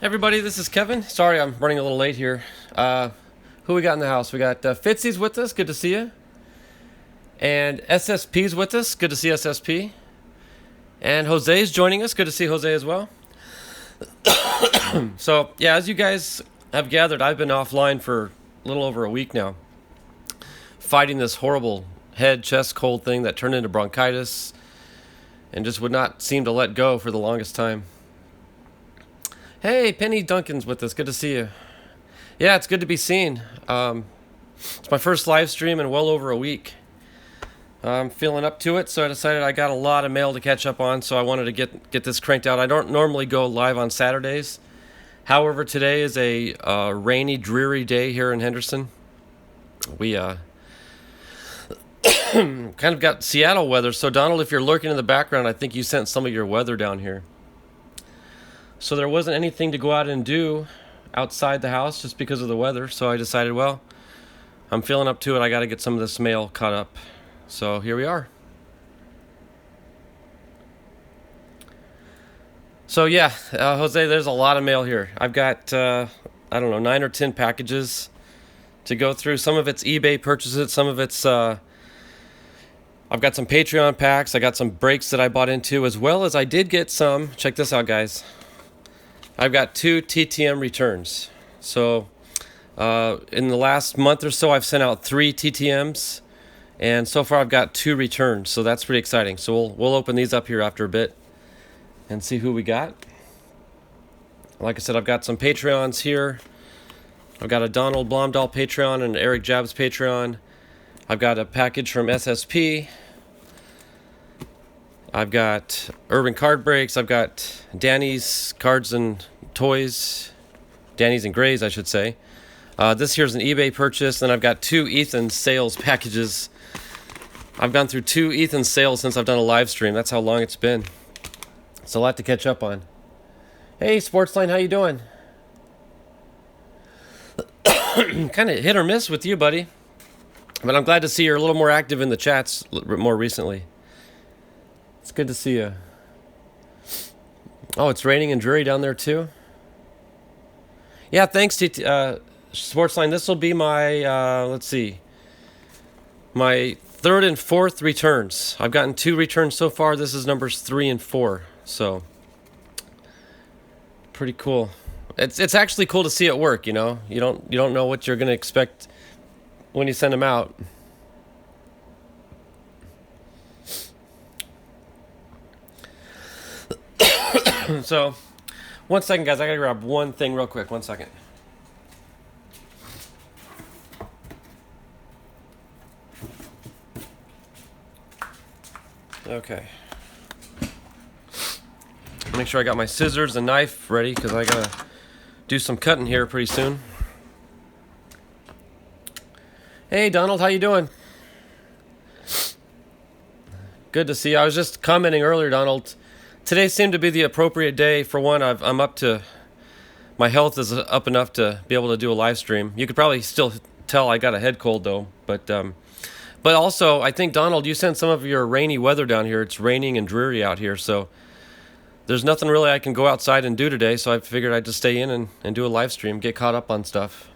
Everybody, this is Kevin. Sorry I'm running a little late here. Who we got in the house? We got Fitzy's with us. Good to see you. And SSP's with us. Good to see SSP. And Jose's joining us. Good to see Jose as well. So, yeah, as you guys have gathered, I've been offline for a little over a week now, fighting this horrible head, chest cold thing that turned into bronchitis and just would not seem to let go for the longest time. Hey, Penny Duncan's with us. Good to see you. Yeah, it's good to be seen. It's my first live stream in well over a week. I'm feeling up to it, so I decided I got a lot of mail to catch up on, so I wanted to get this cranked out. I don't normally go live on Saturdays. However, today is a rainy, dreary day here in Henderson. We kind of got Seattle weather. So, Donald, if you're lurking in the background, I think you sent some of your weather down here. So there wasn't anything to go out and do outside the house just because of the weather. So I decided, well, I'm feeling up to it. I got to get some of this mail caught up. So here we are. So yeah, Jose, there's a lot of mail here. I've got, I don't know, 9 or 10 packages to go through. Some of it's eBay purchases. Some of it's, I've got some Patreon packs. I got some breaks that I bought into, as well as I did get some, check this out, guys. I've got 2 TTM returns. So in the last month or so, I've sent out 3 TTMs, and so far I've got 2 returns. So that's pretty exciting. So we'll open these up here after a bit and see who we got. Like I said, I've got some Patreons here. I've got a Donald Blomdahl Patreon and Eric Jabs Patreon. I've got a package from SSP. I've got Urban Card Breaks. I've got Danny's Cards and Toys. Danny's and Grays, I should say. This here's an eBay purchase. And I've got 2 Ethan sales packages. I've gone through 2 Ethan sales since I've done a live stream. That's how long it's been. It's a lot to catch up on. Hey, Sportsline, how you doing? Kind of hit or miss with you, buddy. But I'm glad to see you're a little more active in the chats more recently. It's good to see you. Oh, it's raining and dreary down there too? Yeah, thanks to Sportsline. This will be my, let's see, my 3rd and 4th returns. I've gotten 2 returns so far. This is numbers 3 and 4. So, pretty cool. It's actually cool to see it work, you know? You don't know what you're going to expect when you send them out. So, one second, guys. I gotta grab one thing real quick. 1 second. Okay. Make sure I got my scissors and knife ready, because I gotta do some cutting here pretty soon. Hey, Donald, how you doing? Good to see you. I was just commenting earlier, Donald. Today seemed to be the appropriate day. For one, I'm up to, my health is up enough to be able to do a live stream. You could probably still tell I got a head cold though, but also I think, Donald, you sent some of your rainy weather down here. It's raining and dreary out here, so there's nothing really I can go outside and do today. So I figured I'd just stay in and do a live stream, get caught up on stuff.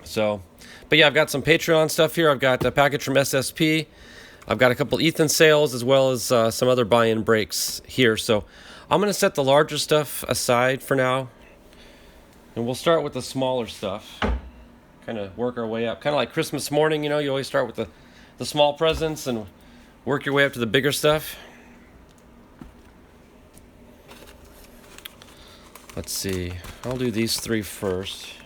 So. But yeah, I've got some Patreon stuff here. I've got a package from SSP. I've got a couple Ethan sales, as well as some other buy-in breaks here. So I'm going to set the larger stuff aside for now. And we'll start with the smaller stuff. Kind of work our way up. Kind of like Christmas morning, you know, you always start with the small presents and work your way up to the bigger stuff. Let's see. I'll do these 3 first.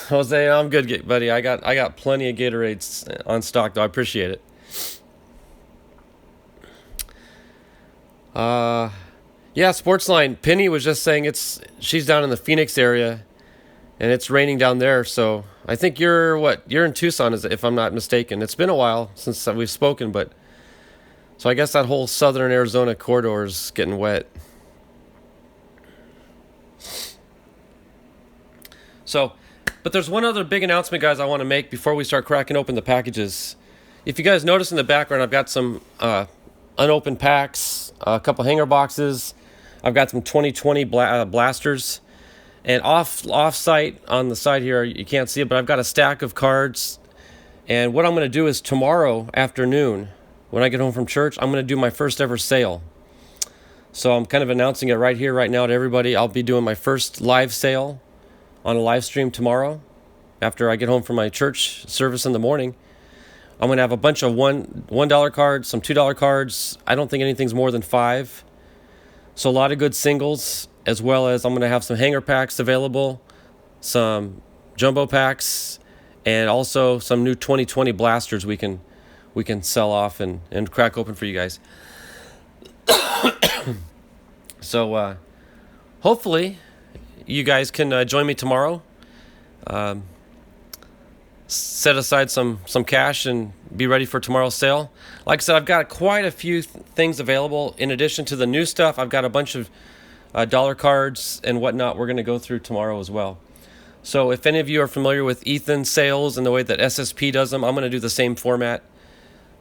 Jose, I'm good, buddy. I got plenty of Gatorades on stock, though. I appreciate it. Yeah, Sportsline. Penny was just saying she's down in the Phoenix area, and it's raining down there. So I think you're in Tucson, if I'm not mistaken. It's been a while since we've spoken, but so I guess that whole southern Arizona corridor is getting wet. So But there's one other big announcement, guys, I want to make before we start cracking open the packages. If you guys notice in the background, I've got some unopened packs, a couple hanger boxes. I've got some 2020 blasters. And off-site on the side here, you can't see it, but I've got a stack of cards. And what I'm going to do is tomorrow afternoon, when I get home from church, I'm going to do my first ever sale. So I'm kind of announcing it right here, right now to everybody. I'll be doing my first live sale on a live stream tomorrow after I get home from my church service in the morning. I'm going to have a bunch of $1 cards, some $2 cards. I don't think anything's more than 5. So a lot of good singles, as well as I'm going to have some hanger packs available, some jumbo packs, and also some new 2020 blasters we can sell off and crack open for you guys. So hopefully you guys can join me tomorrow. Set aside some cash and be ready for tomorrow's sale. Like I said, I've got quite a few things available. In addition to the new stuff, I've got a bunch of dollar cards and whatnot we're going to go through tomorrow as well. So if any of you are familiar with Ethan's sales and the way that SSP does them, I'm going to do the same format.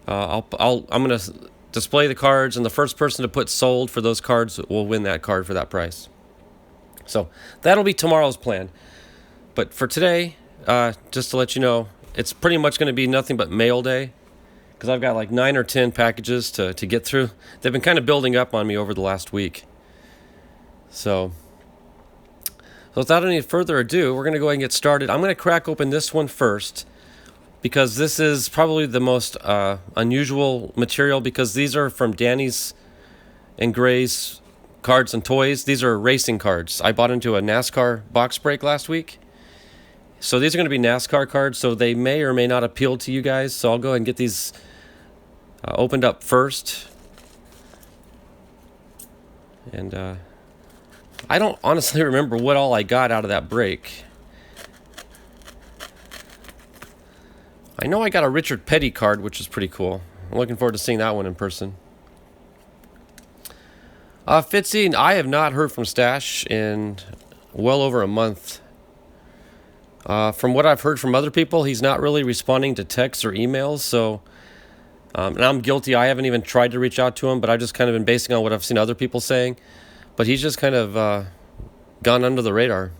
I'm going to display the cards, and the first person to put sold for those cards will win that card for that price. So that'll be tomorrow's plan. But for today, just to let you know, it's pretty much going to be nothing but mail day, because I've got like 9 or 10 packages to get through. They've been kind of building up on me over the last week. So without any further ado, we're going to go ahead and get started. I'm going to crack open this one first, because this is probably the most unusual material, because these are from Danny's and Gray's Cards and Toys. These are racing cards. I bought into a NASCAR box break last week. So these are going to be NASCAR cards, so they may or may not appeal to you guys. So I'll go ahead and get these opened up first. And I don't honestly remember what all I got out of that break. I know I got a Richard Petty card, which is pretty cool. I'm looking forward to seeing that one in person. Fitzy, I have not heard from Stash in well over a month. From what I've heard from other people, he's not really responding to texts or emails. So, and I'm guilty. I haven't even tried to reach out to him, but I've just kind of been basing on what I've seen other people saying. But he's just kind of gone under the radar.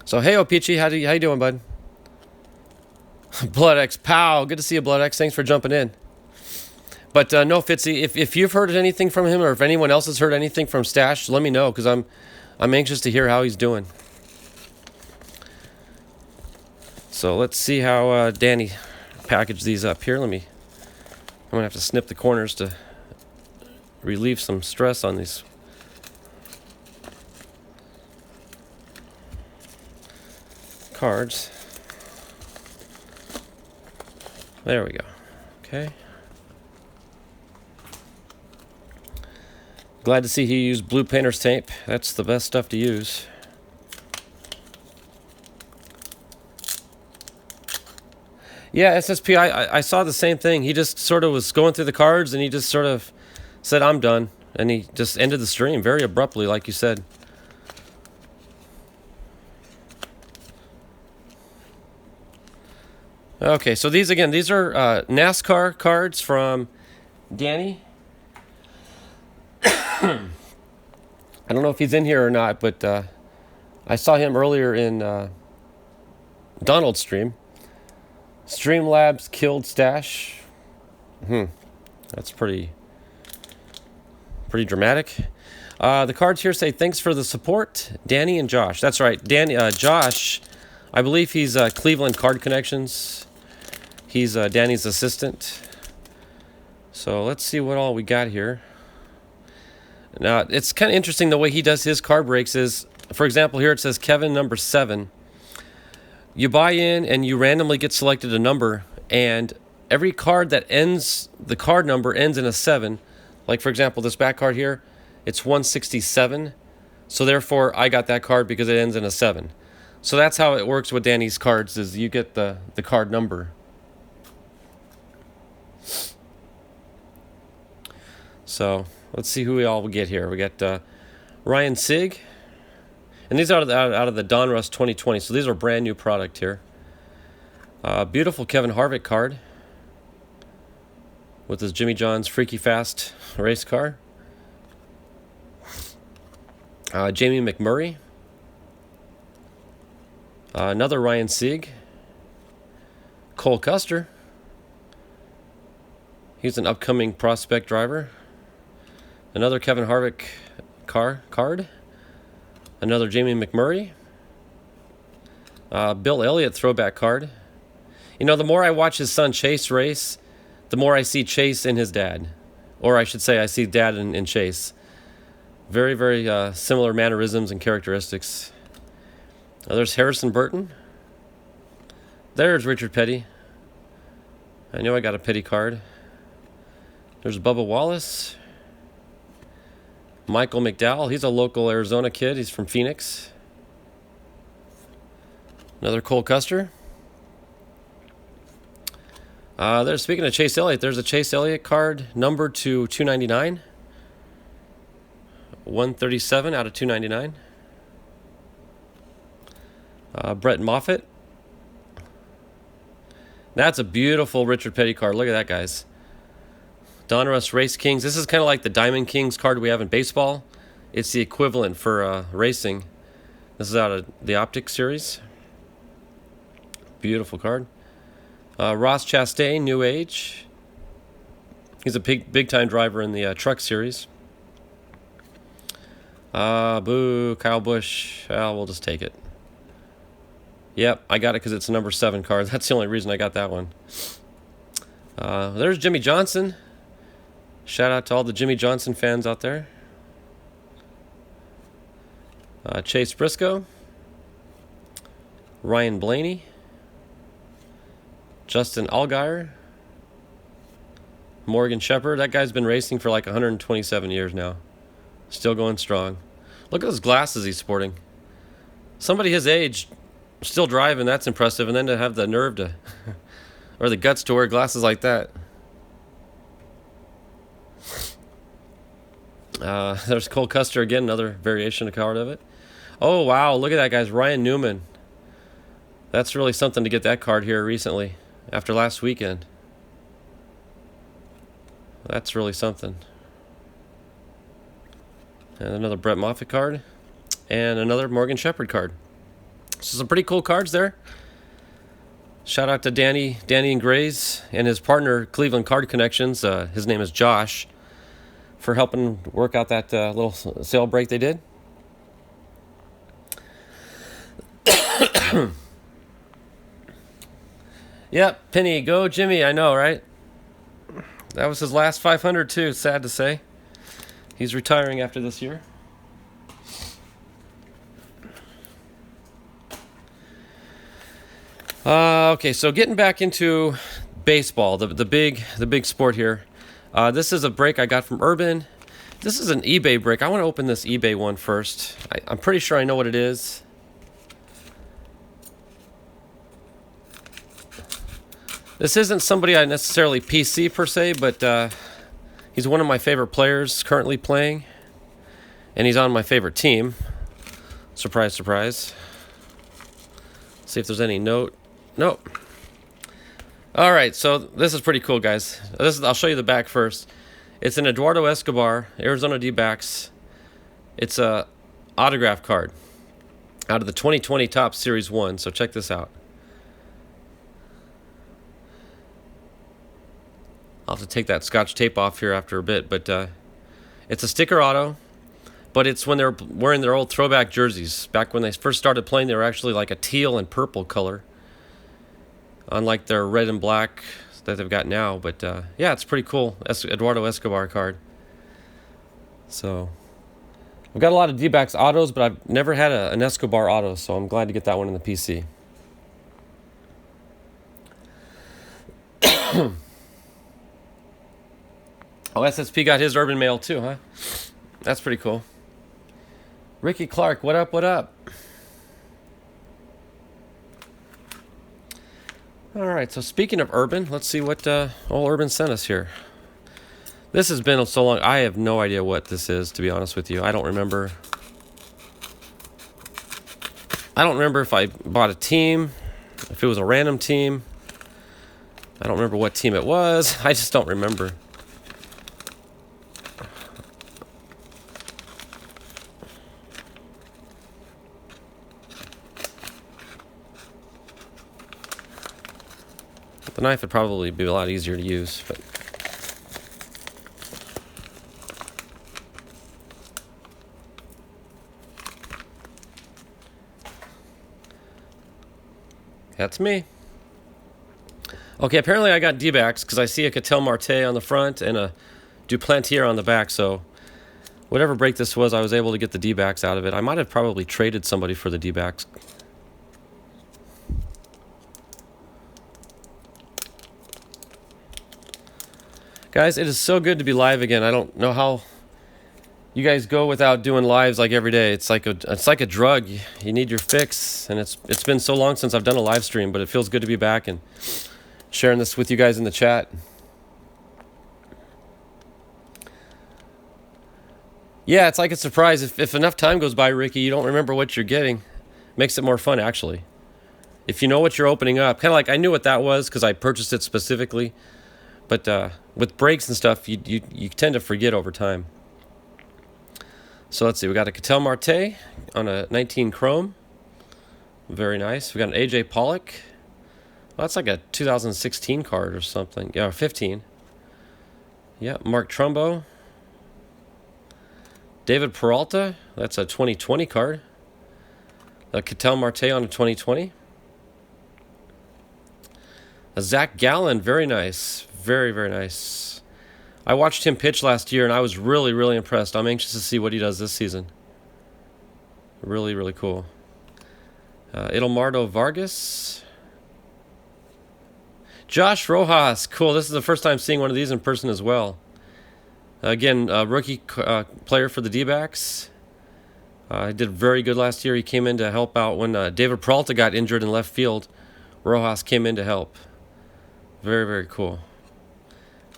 So, hey, Peachy, how you doing, bud? Blood X, pow! Good to see you, Blood X. Thanks for jumping in. But no, Fitzy, if you've heard anything from him, or if anyone else has heard anything from Stash, let me know, because I'm anxious to hear how he's doing. So let's see how Danny packaged these up here. I'm gonna have to snip the corners to relieve some stress on these cards. There we go. Okay. Glad to see he used blue painter's tape. That's the best stuff to use. Yeah, SSP, I saw the same thing. He just sort of was going through the cards, and he just sort of said, I'm done. And he just ended the stream very abruptly, like you said. Okay, so these are NASCAR cards from Danny. I don't know if he's in here or not, but I saw him earlier in Donald's stream. Streamlabs killed Stash. That's pretty dramatic. The cards here say, thanks for the support, Danny and Josh. That's right, Josh, I believe he's Cleveland Card Connections. He's Danny's assistant. So let's see what all we got here. Now, it's kind of interesting the way he does his card breaks is, for example, here it says Kevin number 7. You buy in and you randomly get selected a number, and every card that ends, the card number ends in a 7. Like, for example, this back card here, it's 167. So therefore, I got that card because it ends in a 7. So that's how it works with Danny's cards, is you get the card number. So let's see who we all get here. We got Ryan Sig. And these are out of the Donruss 2020, so these are brand new product here. Beautiful Kevin Harvick card with his Jimmy John's Freaky Fast race car. Jamie McMurray. Another Ryan Sieg. Cole Custer. He's an upcoming prospect driver. Another Kevin Harvick card. Another Jamie McMurray. Bill Elliott throwback card. You know, the more I watch his son Chase race, the more I see Chase in his dad. Or I should say I see dad in Chase. Very, very similar mannerisms and characteristics. There's Harrison Burton. There's Richard Petty. I know I got a Petty card. There's Bubba Wallace. Michael McDowell. He's a local Arizona kid. He's from Phoenix. Another Cole Custer. Speaking of Chase Elliott, there's a Chase Elliott card numbered to 299. 137 out of 299. Brett Moffitt. That's a beautiful Richard Petty card. Look at that, guys. Donruss Race Kings. This is kind of like the Diamond Kings card we have in baseball. It's the equivalent for racing. This is out of the Optic series. Beautiful card. Ross Chastain, New Age. He's a big time driver in the Truck series. Boo, Kyle Busch. We'll just take it. Yep, I got it because it's a number 7 card. That's the only reason I got that one. There's Jimmy Johnson. Shout out to all the Jimmy Johnson fans out there. Chase Briscoe. Ryan Blaney. Justin Allgaier. Morgan Shepherd. That guy's been racing for like 127 years now. Still going strong. Look at those glasses he's sporting. Somebody his age still driving, that's impressive. And then to have the nerve to, or the guts to wear glasses like that. There's Cole Custer again, another variation of card of it. Oh, wow, look at that, guys. Ryan Newman. That's really something to get that card here recently, after last weekend. That's really something. And another Brett Moffitt card. And another Morgan Shepherd card. So some pretty cool cards there. Shout out to Danny and Grays and his partner, Cleveland Card Connections. His name is Josh, for helping work out that little sale break they did. Yep, Penny, go Jimmy, I know, right? That was his last 500 too, sad to say. He's retiring after this year. Okay, so getting back into baseball, the big sport here. This is a break I got from Urban. This is an eBay break. I want to open this eBay one first. I'm pretty sure I know what it is. This isn't somebody I necessarily PC per se, but he's one of my favorite players currently playing. And he's on my favorite team. Surprise, surprise. See if there's any note. Nope. All right, so this is pretty cool, guys. I'll show you the back first. It's an Eduardo Escobar, Arizona D-backs. It's a autograph card out of the 2020 Topps Series 1, so check this out. I'll have to take that scotch tape off here after a bit, but it's a sticker auto, but it's when they're wearing their old throwback jerseys. Back when they first started playing, they were actually like a teal and purple color, unlike their red and black that they've got now. But yeah, it's pretty cool. Eduardo Escobar card. So I've got a lot of D-backs autos, but I've never had an Escobar auto, so I'm glad to get that one in the PC. Oh, SSP got his Urban Mail too, huh? That's pretty cool. Ricky Clark, what up, what up? All right, so speaking of Urban, let's see what old Urban sent us here. This has been so long, I have no idea what this is, to be honest with you. I don't remember. I don't remember if I bought a team, if it was a random team. I don't remember what team it was. I just don't remember. The knife would probably be a lot easier to use, but that's me. Okay, apparently I got D-backs because I see a Cattell Marte on the front and a Duplantier on the back, so whatever break this was, I was able to get the D-backs out of it. I might have probably traded somebody for the D-backs. Guys, it is so good to be live again. I don't know how you guys go without doing lives like every day. It's like a drug. You need your fix, and it's been so long since I've done a live stream, but it feels good to be back and sharing this with you guys in the chat. Yeah, it's like a surprise. If enough time goes by, Ricky, you don't remember what you're getting. Makes it more fun, actually. If you know what you're opening up, kind of like I knew what that was because I purchased it specifically. But with breaks and stuff, you tend to forget over time. So let's see. We got a Cattell Marte on a 19 Chrome. Very nice. We got an AJ Pollock. Well, that's like a 2016 card or something. Yeah, 15. Yeah, Mark Trumbo. David Peralta. That's a 2020 card. A Cattell Marte on a 2020. A Zach Gallen. Very nice. Very, very nice. I watched him pitch last year, and I was really, really impressed. I'm anxious to see what he does this season. Really, really cool. Edelmardo Vargas. Josh Rojas. Cool. This is the first time seeing one of these in person as well. Again, rookie player for the D-backs. He did very good last year. He came in to help out when David Peralta got injured in left field. Rojas came in to help. Very, very cool.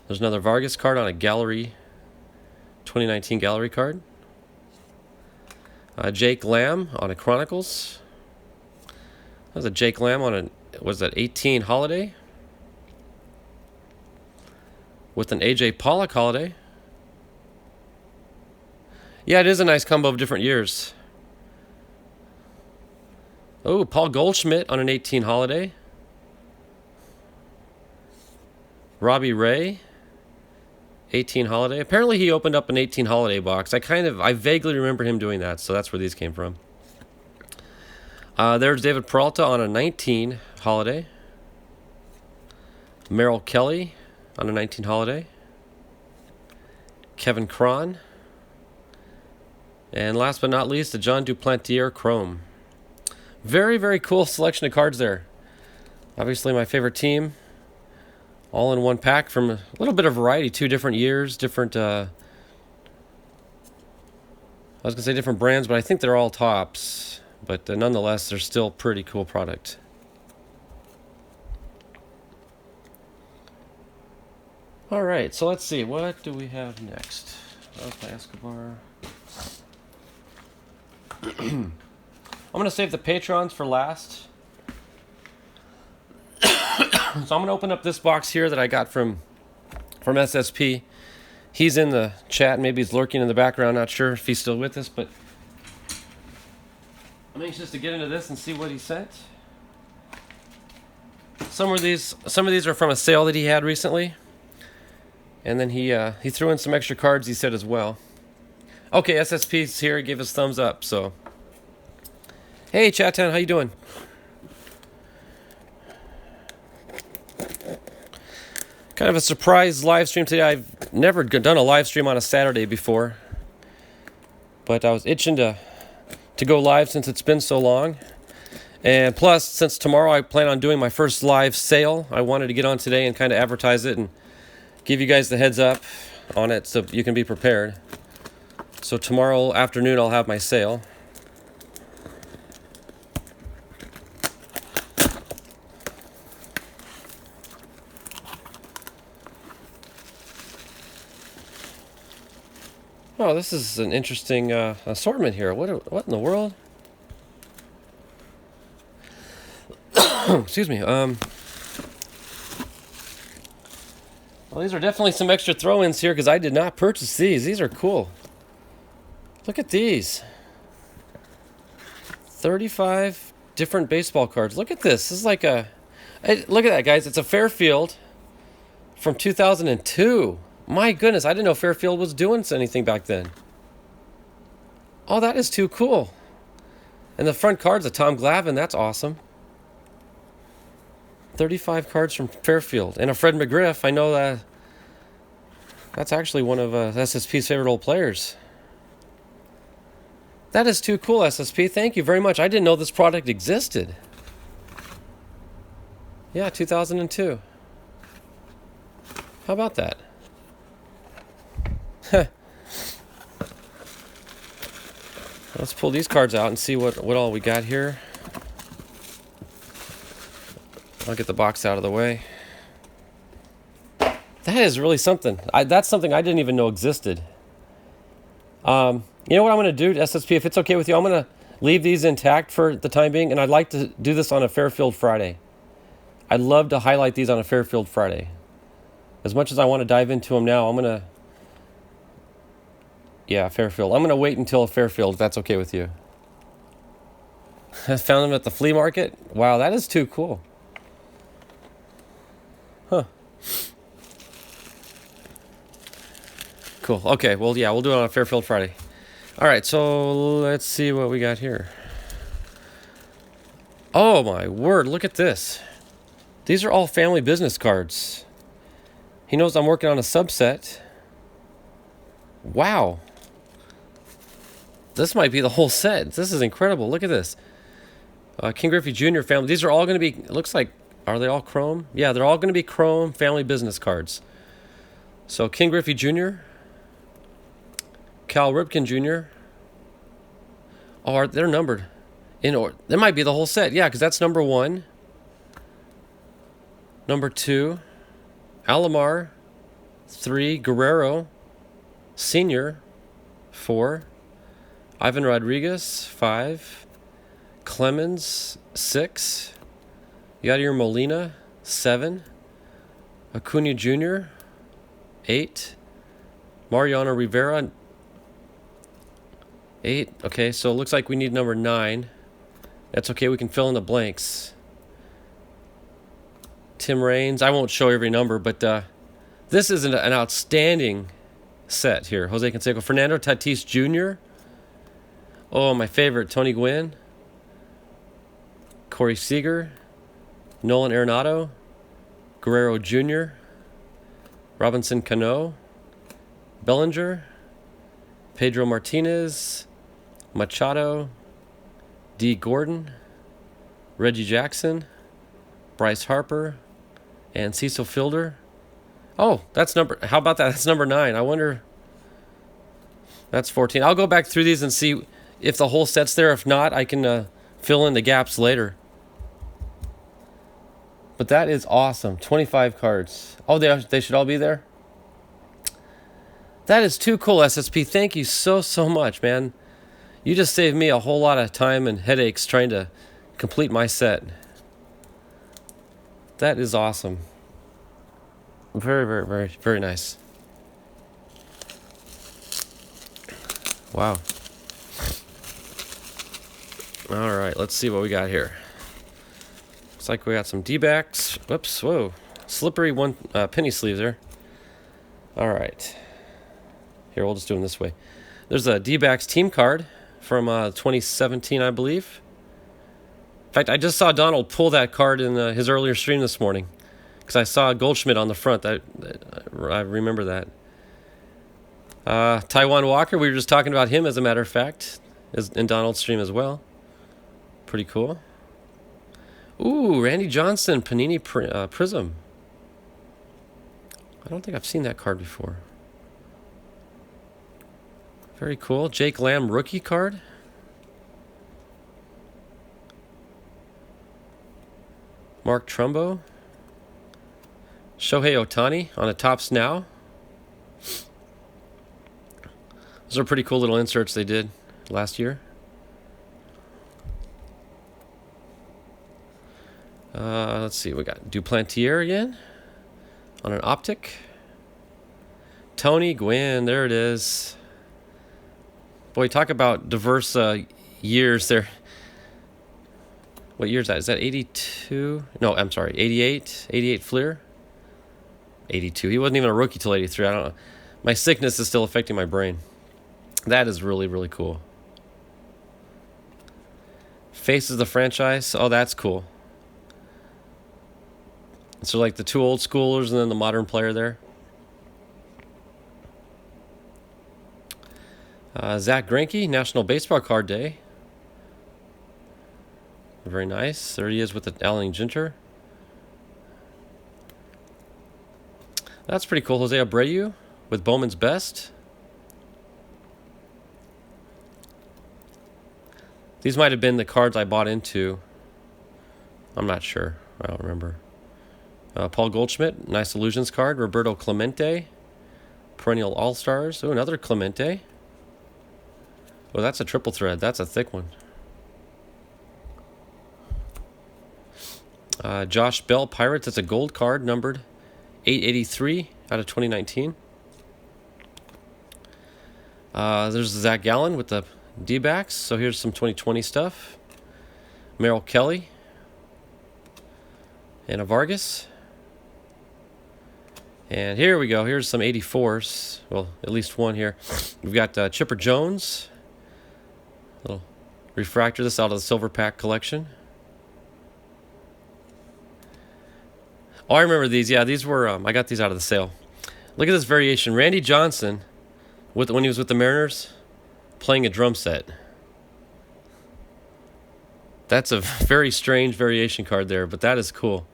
There's another Vargas card on a gallery, 2019 gallery card. Jake Lamb on a Chronicles. That was a Jake Lamb on a, was that 18 Holiday? With an AJ Pollock Holiday. Yeah, it is a nice combo of different years. Oh, Paul Goldschmidt on an 18 Holiday. Robbie Ray, 18 Holiday. Apparently he opened up an 18 Holiday box. I vaguely remember him doing that, so that's where these came from. There's David Peralta on a 19 Holiday. Merrill Kelly on a 19 Holiday. Kevin Cron. And last but not least, the John Duplantier Chrome. Very, very cool selection of cards there. Obviously my favorite team. All in one pack from a little bit of variety. 2 different years, different, I was going to say different brands, but I think they're all tops. But nonetheless, they're still pretty cool product. All right, so let's see. What do we have next? Okay, Escobar. I'm going to save the Patrons for last. So I'm going to open up this box here that I got from SSP. He's in the chat. Maybe he's lurking in the background. Not sure if he's still with us, but I'm anxious to get into this and see what he sent. Some of these are from a sale that he had recently. And then he threw in some extra cards, he said, as well. Okay, SSP's here. He gave us thumbs up, so. Hey, Chat-Town, how you doing? Kind of a surprise live stream today. I've never done a live stream on a Saturday before. But I was itching to go live since it's been so long. And plus, since tomorrow I plan on doing my first live sale, I wanted to get on today and kind of advertise it and give you guys the heads up on it so you can be prepared. So tomorrow afternoon I'll have my sale. Oh, this is an interesting assortment here. What in the world? Excuse me. Well, these are definitely some extra throw-ins here because I did not purchase these. These are cool. Look at these. 35 different baseball cards. Look at this. This is like a... Look at that, guys. It's a Fairfield from 2002. My goodness, I didn't know Fairfield was doing anything back then. Oh, that is too cool. And the front card's a Tom Glavine. That's awesome. 35 cards from Fairfield. And a Fred McGriff. I know that that's actually one of SSP's favorite old players. That is too cool, SSP. Thank you very much. I didn't know this product existed. Yeah, 2002. How about that? Let's pull these cards out and see what all we got here. I'll get the box out of the way. That is really something. That's something I didn't even know existed. You know what I'm going to do, SSP, if it's okay with you, I'm going to leave these intact for the time being, and I'd like to do this on a Fairfield Friday. I'd love to highlight these on a Fairfield Friday. As much as I want to dive into them now, I'm going to... Yeah, Fairfield. I'm going to wait until a Fairfield, if that's okay with you. I found them at the flea market. Wow, that is too cool. Huh. Cool. Okay, well, yeah, we'll do it on a Fairfield Friday. All right, so let's see what we got here. Oh, my word, look at this. These are all family business cards. He knows I'm working on a subset. Wow. This might be the whole set. This is incredible. Look at this. King Griffey Jr. family. These are all going to be, it looks like, are they all chrome? Yeah, they're all going to be chrome family business cards. So King Griffey Jr., Cal Ripken Jr. Oh, they're numbered. That might be the whole set. Yeah, because that's number 1. Number 2. Alomar. 3. Guerrero. Senior. 4. Ivan Rodriguez. 5. Clemens. 6. Yadier Molina. 7. Acuna Jr. 8. Mariano Rivera. 8. Okay, so it looks like we need number 9. That's okay, we can fill in the blanks. Tim Raines. I won't show every number, but this is an outstanding set here. Jose Canseco. Fernando Tatis Jr. Oh, my favorite. Tony Gwynn. Corey Seager. Nolan Arenado. Guerrero Jr. Robinson Cano. Bellinger. Pedro Martinez. Machado. D. Gordon. Reggie Jackson. Bryce Harper. And Cecil Fielder. Oh, that's number... How about that? That's number 9. I wonder... That's 14. I'll go back through these and see if the whole set's there. If not, I can fill in the gaps later. But that is awesome. 25 cards. Oh, they should all be there? That is too cool, SSP. Thank you so much, man. You just saved me a whole lot of time and headaches trying to complete my set. That is awesome. Very nice. Wow. All right, let's see what we got here. Looks like we got some D-backs. Whoops, whoa. Slippery penny sleeves there. All right. Here, we'll just do them this way. There's a D-backs team card from 2017, I believe. In fact, I just saw Donald pull that card in his earlier stream this morning because I saw Goldschmidt on the front. I remember that. Taiwan Walker, we were just talking about him, as a matter of fact, is in Donald's stream as well. Pretty cool. Ooh, Randy Johnson, Panini Prism. I don't think I've seen that card before. Very cool. Jake Lamb rookie card. Mark Trumbo. Shohei Ohtani on a Topps Now. Those are pretty cool little inserts they did last year. Let's see, we got Duplantier again on an optic. Tony Gwynn, there it is. Boy, talk about diverse years there. What year is that? Is that 82? No, I'm sorry, 88? 88 Fleer? 82. He wasn't even a rookie till 83. I don't know. My sickness is still affecting my brain. That is really, really cool. Faces of the franchise. Oh, that's cool. So like the two old schoolers and then the modern player there. Zach Greinke, National Baseball Card Day. Very nice. There he is with the Allen Ginter. That's pretty cool. Jose Abreu with Bowman's Best. These might have been the cards I bought into. I'm not sure. I don't remember. Paul Goldschmidt, nice Illusions card. Roberto Clemente, perennial All-Stars. Oh, another Clemente. Oh, that's a triple thread. That's a thick one. Josh Bell, Pirates. That's a gold card, numbered 883 out of 2019. There's Zach Gallen with the D-backs. So here's some 2020 stuff. Merrill Kelly. And a Vargas. And here we go. Here's some 84s. Well, at least one here. We've got Chipper Jones. Little refractor. This out of the Silver Pack collection. Oh, I remember these. Yeah, these were. I got these out of the sale. Look at this variation. Randy Johnson, when he was with the Mariners, playing a drum set. That's a very strange variation card there, but that is cool.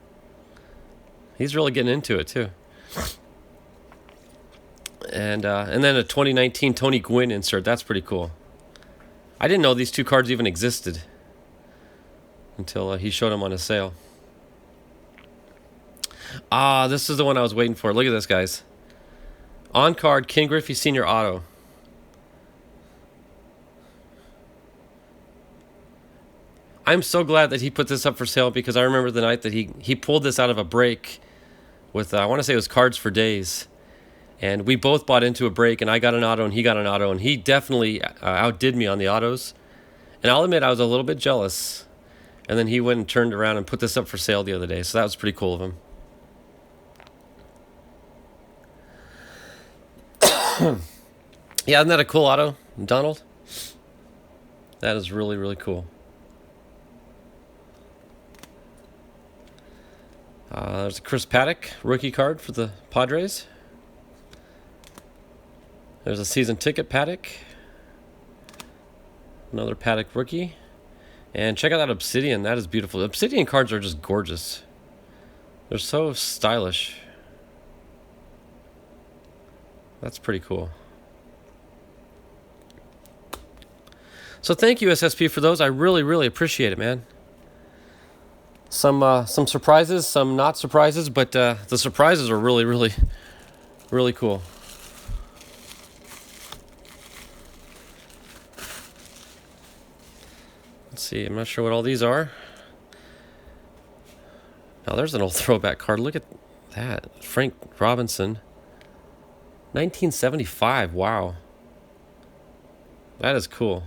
He's really getting into it too. And then a 2019 Tony Gwynn insert. That's pretty cool. I didn't know these two cards even existed until he showed them on a sale. This is the one I was waiting for. Look at this, guys. On card, Ken Griffey Sr. Auto. I'm so glad that he put this up for sale because I remember the night that he pulled this out of a break with, I want to say it was Cards for Days. And we both bought into a break, and I got an auto, and he got an auto, and he definitely outdid me on the autos. And I'll admit I was a little bit jealous. And then he went and turned around and put this up for sale the other day, so that was pretty cool of him. Yeah, isn't that a cool auto, Donald? That is really, really cool. There's a Chris Paddock rookie card for the Padres. There's a season ticket Paddock. Another Paddock rookie. And check out that Obsidian. That is beautiful. Obsidian cards are just gorgeous. They're so stylish. That's pretty cool. So thank you, SSP, for those. I really, really appreciate it, man. Some surprises, some not surprises, but the surprises are really, really, really cool. Let's see. I'm not sure what all these are. Now, there's an old throwback card. Look at that. Frank Robinson. 1975. Wow. That is cool.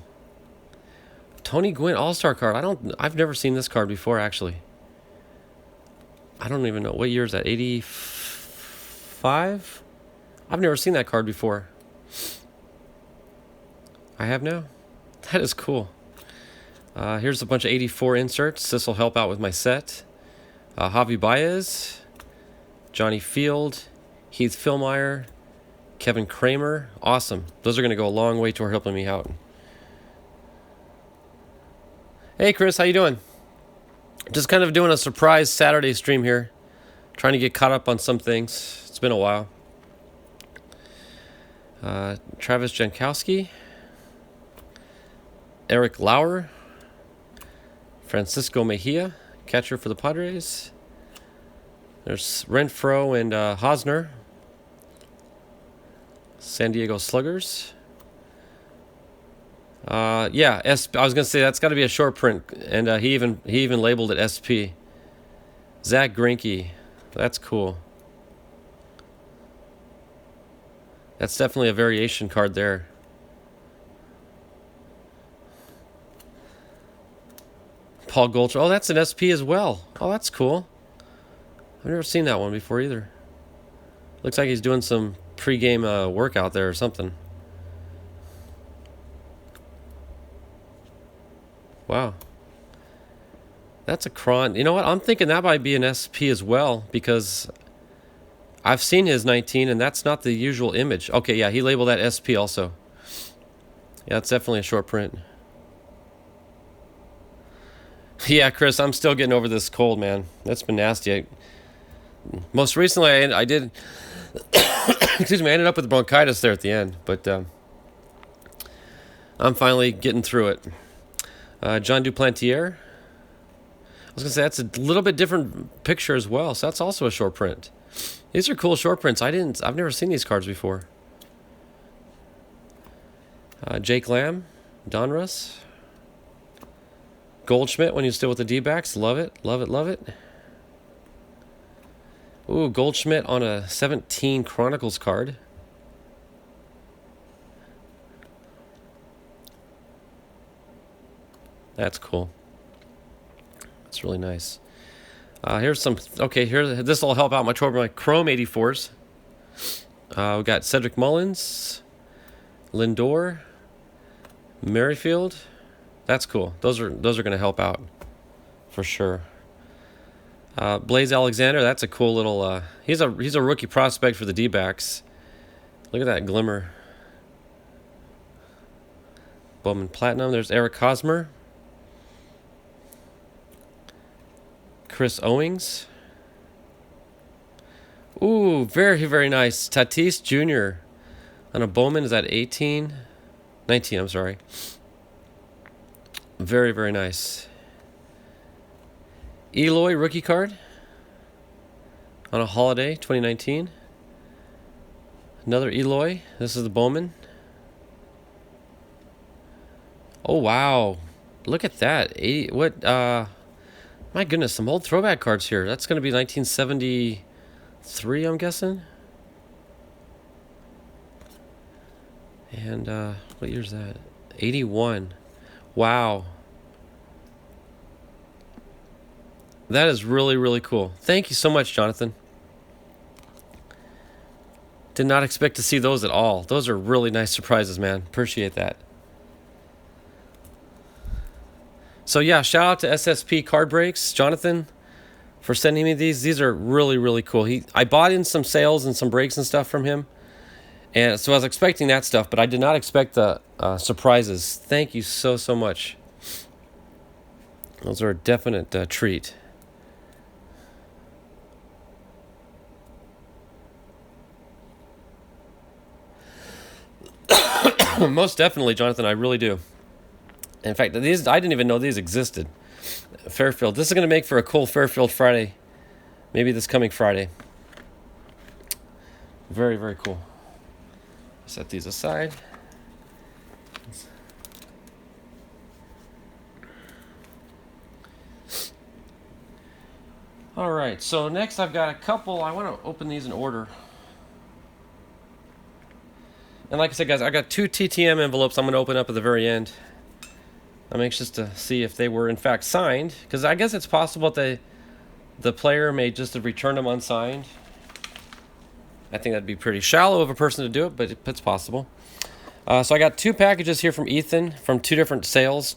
Tony Gwynn All-Star card. I've never seen this card before, actually. I don't even know. What year is that? 85? I've never seen that card before. I have now? That is cool. Here's a bunch of 84 inserts. This will help out with my set. Javi Baez, Johnny Field, Heath Fillmyer, Kevin Kramer. Awesome. Those are going to go a long way toward helping me out. Hey, Chris. How you doing? Just kind of doing a surprise Saturday stream here. Trying to get caught up on some things. It's been a while. Travis Jankowski. Eric Lauer. Francisco Mejia, catcher for the Padres. There's Renfroe and Hosner. San Diego Sluggers. Yeah, I was gonna say that's got to be a short print, and he even labeled it SP. Zach Greinke. That's cool. That's definitely a variation card there. Paul Goldschmidt. Oh, that's an SP as well. Oh, that's cool. I've never seen that one before either. Looks like he's doing some pre-game workout there or something. Wow. That's a Cron. You know what? I'm thinking that might be an SP as well, because I've seen his 19 and that's not the usual image. Okay, yeah, he labeled that SP also. Yeah, it's definitely a short print. Yeah, Chris, I'm still getting over this cold, man. That's been nasty. Most recently, I did... excuse me, I ended up with bronchitis there at the end, but I'm finally getting through it. John Duplantier. I was going to say, that's a little bit different picture as well, so that's also a short print. These are cool short prints. I've never seen these cards before. Jake Lamb, Donruss. Goldschmidt when he's still with the D-backs. Love it, love it, love it. Ooh, Goldschmidt on a 17 Chronicles card. That's cool. That's really nice. Here's some... Okay, this will help out my Chrome 84s. We got Cedric Mullins, Lindor, Merrifield. That's cool. Those are going to help out for sure. Blaze Alexander, that's a cool little... he's a rookie prospect for the D-backs. Look at that glimmer. Bowman Platinum. There's Eric Hosmer. Chris Owings. Ooh, very, very nice. Tatis Jr. on a Bowman. Is that 18? 19, I'm sorry. Very, very nice. Eloy rookie card on a Holiday 2019. Another Eloy. This is the Bowman. Oh wow, look at that. 80. What? My goodness, some old throwback cards here. That's going to be 1973, I'm guessing. And what year's that? 81. Wow. That is really, really cool. Thank you so much, Jonathan. Did not expect to see those at all. Those are really nice surprises, man. Appreciate that. So yeah, shout out to SSP Card Breaks, Jonathan, for sending me these. These are really, really cool. I bought in some sales and some breaks and stuff from him. And so I was expecting that stuff, but I did not expect the surprises. Thank you so, so much. Those are a definite treat. Most definitely, Jonathan, I really do. In fact, these I didn't even know these existed. Fairfield. This is going to make for a cool Fairfield Friday. Maybe this coming Friday. Very, very cool. Set these aside. All right, so next I've got a couple. I want to open these in order. And like I said, guys, I got 2 TTM envelopes I'm going to open up at the very end. I'm anxious to see if they were in fact signed, because I guess it's possible that the player may just have returned them unsigned. I think that'd be pretty shallow of a person to do it, but it's possible. So I got 2 packages here from Ethan from 2 different sales,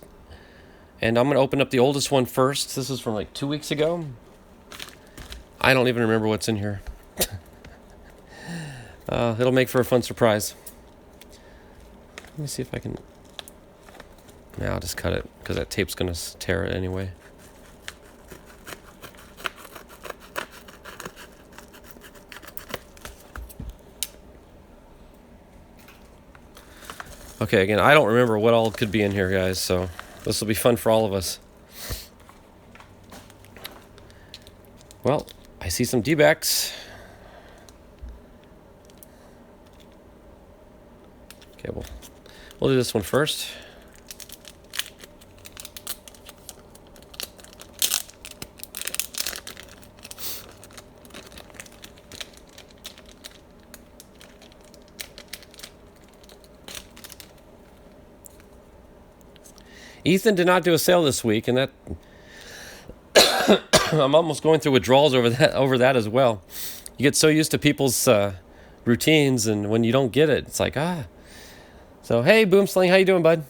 and I'm going to open up the oldest one first. This is from like 2 weeks ago. I don't even remember what's in here. It'll make for a fun surprise. Let me see if I can... Now I'll just cut it, because that tape's going to tear it anyway. Okay, again, I don't remember what all could be in here, guys, so this will be fun for all of us. Well, I see some D-backs. Okay, we'll do this one first. Ethan did not do a sale this week, and that I'm almost going through withdrawals over that as well. You get so used to people's routines, and when you don't get it, it's like So hey, Boomsling, how you doing, bud?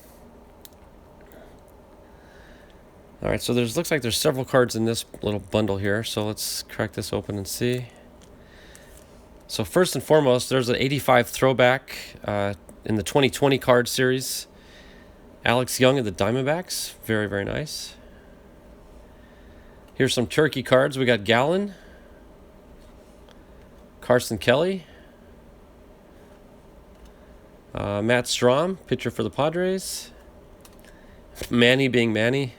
All right, so looks like there's several cards in this little bundle here. So let's crack this open and see. So first and foremost, there's an 85 throwback in the 2020 card series. Alex Young of the Diamondbacks, very, very nice. Here's some turkey cards. We got Gallon, Carson Kelly, Matt Strom, pitcher for the Padres. Manny being Manny.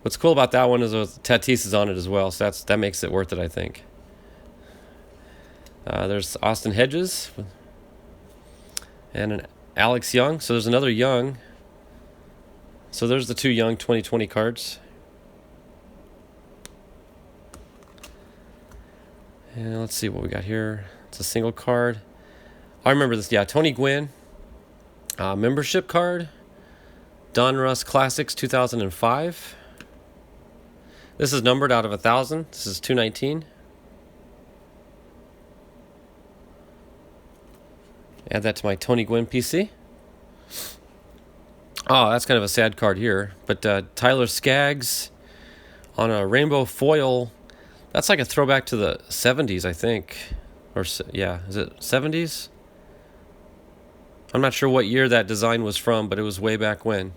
What's cool about that one is Tatis is on it as well, so that makes it worth it, I think. There's Austin Hedges and an Alex Young. So there's another Young. So there's the two Young 2020 cards. And let's see what we got here. It's a single card. I remember this. Yeah, Tony Gwynn. Membership card. Donruss Classics 2005. This is numbered out of 1,000. This is 219. Add that to my Tony Gwynn PC. Oh, that's kind of a sad card here. But Tyler Skaggs on a rainbow foil. That's like a throwback to the 70s, I think. Or, yeah, is it 70s? I'm not sure what year that design was from, but it was way back when.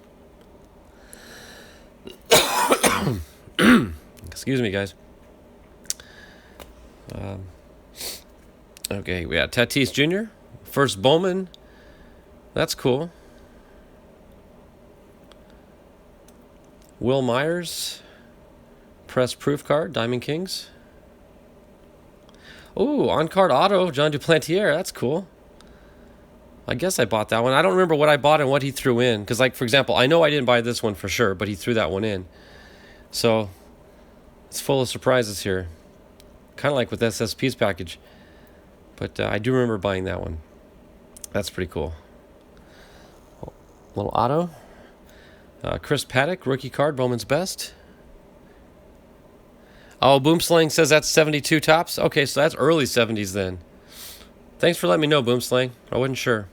Excuse me, guys. Okay, we got Tatis Jr., first Bowman. That's cool. Will Myers, press proof card, Diamond Kings. Ooh, on-card auto, John Duplantier. That's cool. I guess I bought that one. I don't remember what I bought and what he threw in. Because, like, for example, I know I didn't buy this one for sure, but he threw that one in. So, it's full of surprises here. Kind of like with SSP's package. But I do remember buying that one. That's pretty cool. Little auto. Chris Paddock, rookie card, Bowman's Best. Oh, Boomslang says that's 72 tops. Okay, so that's early 70s then. Thanks for letting me know, Boomslang. I wasn't sure.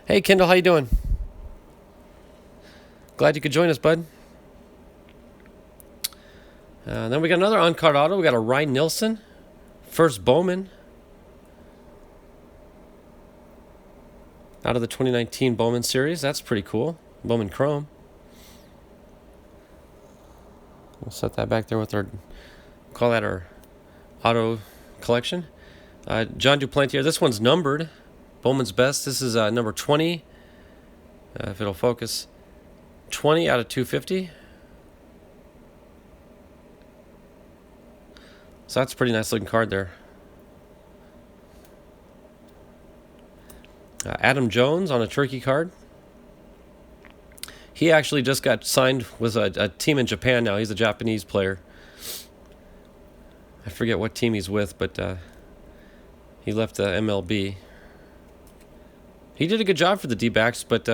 Hey, Kendall, how you doing? Glad you could join us, bud. Then we got another on-card auto. We got a Ryan Nilsson, first Bowman. Out of the 2019 Bowman series. That's pretty cool. Bowman Chrome. We'll set that back there with call that our auto collection. John Duplantier. This one's numbered. Bowman's Best. This is number 20. If it'll focus. 20 out of 250. So that's a pretty nice looking card there. Adam Jones on a turkey card. He actually just got signed with a team in Japan now. He's a Japanese player. I forget what team he's with, but he left the MLB. He did a good job for the D-backs, but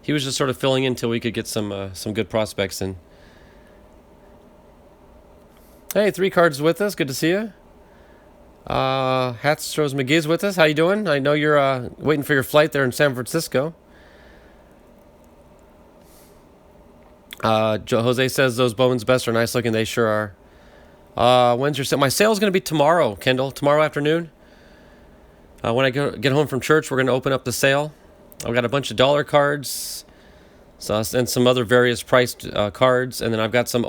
he was just sort of filling in until we could get some good prospects in. Hey, 3 cards with us. Good to see you. Hatstros McGee's with us. How you doing? I know you're waiting for your flight there in San Francisco. Jose says those Bowman's Best are nice looking. They sure are. When's your sale? My sale's going to be tomorrow, Kendall. Tomorrow afternoon. When I get home from church, we're going to open up the sale. I've got a bunch of dollar cards, and some other various priced cards, and then I've got some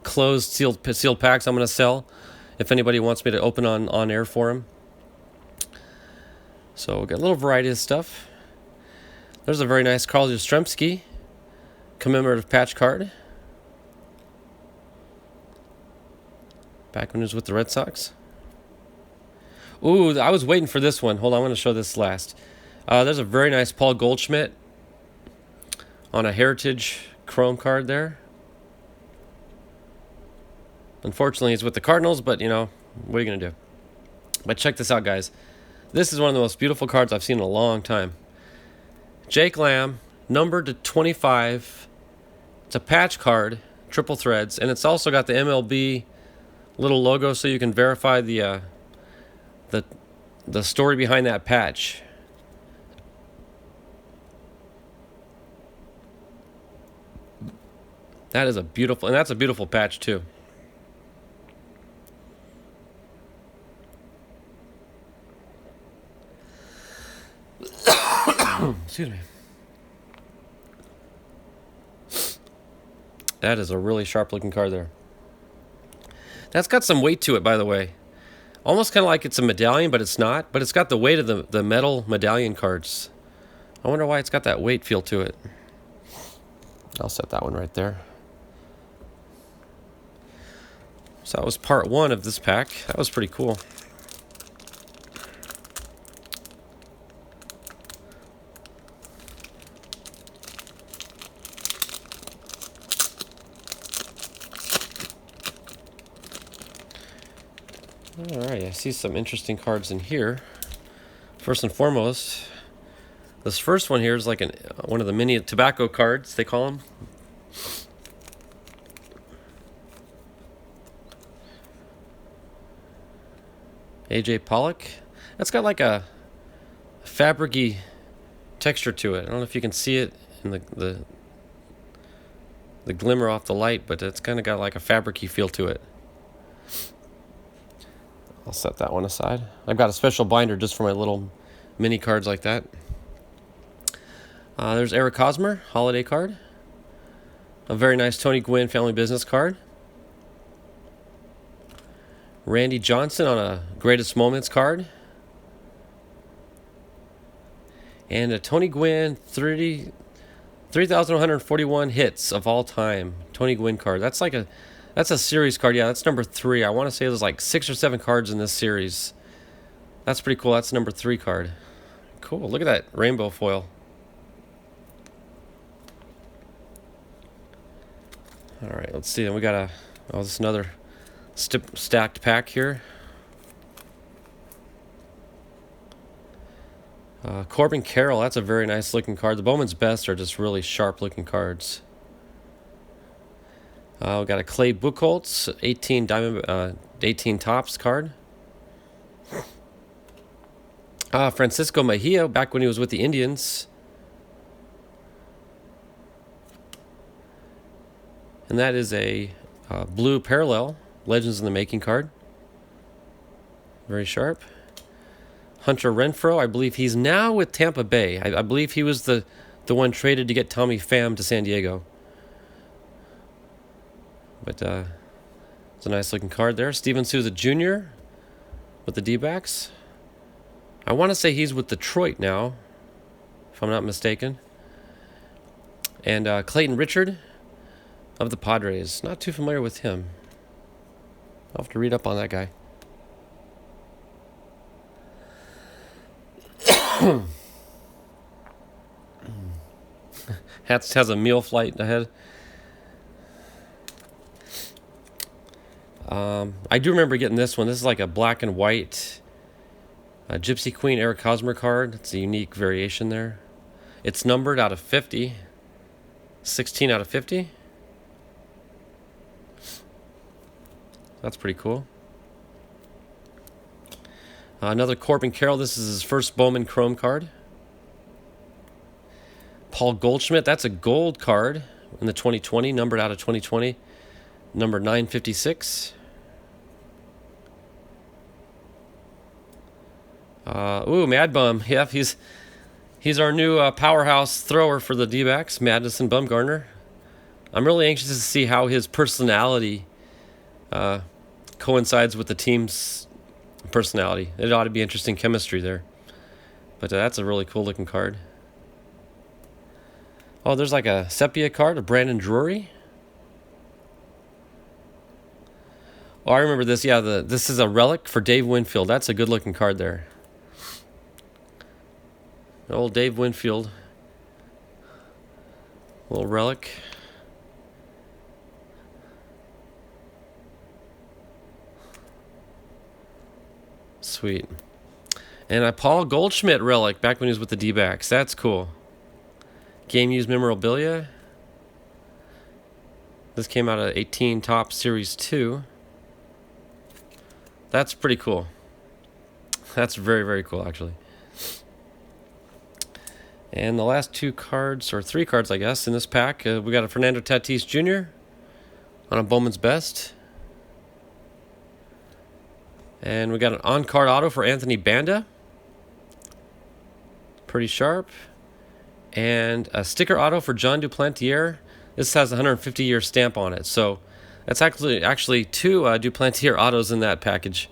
closed sealed packs I'm going to sell if anybody wants me to open on air for them. So we've got a little variety of stuff. There's a very nice Carl Yastrzemski commemorative patch card. Back when he was with the Red Sox. Ooh, I was waiting for this one. Hold on, I'm going to show this last. There's a very nice Paul Goldschmidt on a Heritage Chrome card there. Unfortunately, he's with the Cardinals, but, you know, what are you going to do? But check this out, guys. This is one of the most beautiful cards I've seen in a long time. Jake Lamb, numbered to 25. It's a patch card, triple threads, and it's also got the MLB little logo so you can verify the story behind that patch. That is a beautiful, and that's a beautiful patch too. Excuse me. That is a really sharp looking card there. That's got some weight to it, by the way. Almost kind of like it's a medallion, but it's not. But it's got the weight of the metal medallion cards. I wonder why it's got that weight feel to it. I'll set that one right there. So that was part one of this pack. That was pretty cool. Alright, I see some interesting cards in here. First and foremost, this first one here is like one of the mini tobacco cards, they call them. AJ Pollock. That's got like a fabric-y texture to it. I don't know if you can see it in the glimmer off the light, but it's kind of got like a fabric-y feel to it. I'll set that one aside. I've got a special binder just for my little mini cards like that. There's Eric Hosmer, holiday card. A very nice Tony Gwynn family business card. Randy Johnson on a greatest moments card. And a Tony Gwynn 3,141 hits of all time. Tony Gwynn card. That's a series card. Yeah, that's number 3. I want to say there's like 6 or 7 cards in this series. That's pretty cool. That's number 3 card. Cool. Look at that rainbow foil. All right, let's see. Then we got this is another stacked pack here. Corbin Carroll. That's a very nice looking card. The Bowman's Best are just really sharp looking cards. We got a Clay Buchholz 18 tops card. Francisco Mejia, back when he was with the Indians. And that is a blue parallel Legends in the Making card. Very sharp. Hunter Renfroe, I believe he's now with Tampa Bay. I believe he was the one traded to get Tommy Pham to San Diego. But it's a nice looking card there. Steven Souza Jr. with the D-backs. I want to say he's with Detroit now, if I'm not mistaken. And Clayton Richard of the Padres. Not too familiar with him. I'll have to read up on that guy. Has a meal flight ahead. I do remember getting this one. This is like a black and white Gypsy Queen Eric Hosmer card. It's a unique variation there. It's numbered out of 50. 16 out of 50. That's pretty cool. Another Corbin Carroll. This is his first Bowman Chrome card. Paul Goldschmidt. That's a gold card in the 2020, numbered out of 2020. Number 956. Mad Bum. Yeah, he's our new powerhouse thrower for the D-backs, Madison Bumgarner. I'm really anxious to see how his personality coincides with the team's personality. It ought to be interesting chemistry there. But that's a really cool looking card. Oh, there's like a sepia card of Brandon Drury. Oh, I remember this. Yeah, this is a relic for Dave Winfield. That's a good looking card there. Old Dave Winfield. Little relic. Sweet. And a Paul Goldschmidt relic back when he was with the D-backs. That's cool. Game used memorabilia. This came out of 18 Top Series 2. That's pretty cool. That's very, very cool, actually. And the last 2 cards, or 3 cards, I guess, in this pack, we got a Fernando Tatis Jr. on a Bowman's Best. And we got an on-card auto for Anthony Banda. Pretty sharp. And a sticker auto for John Duplantier. This has a 150-year stamp on it. So that's actually 2 Duplantier autos in that package,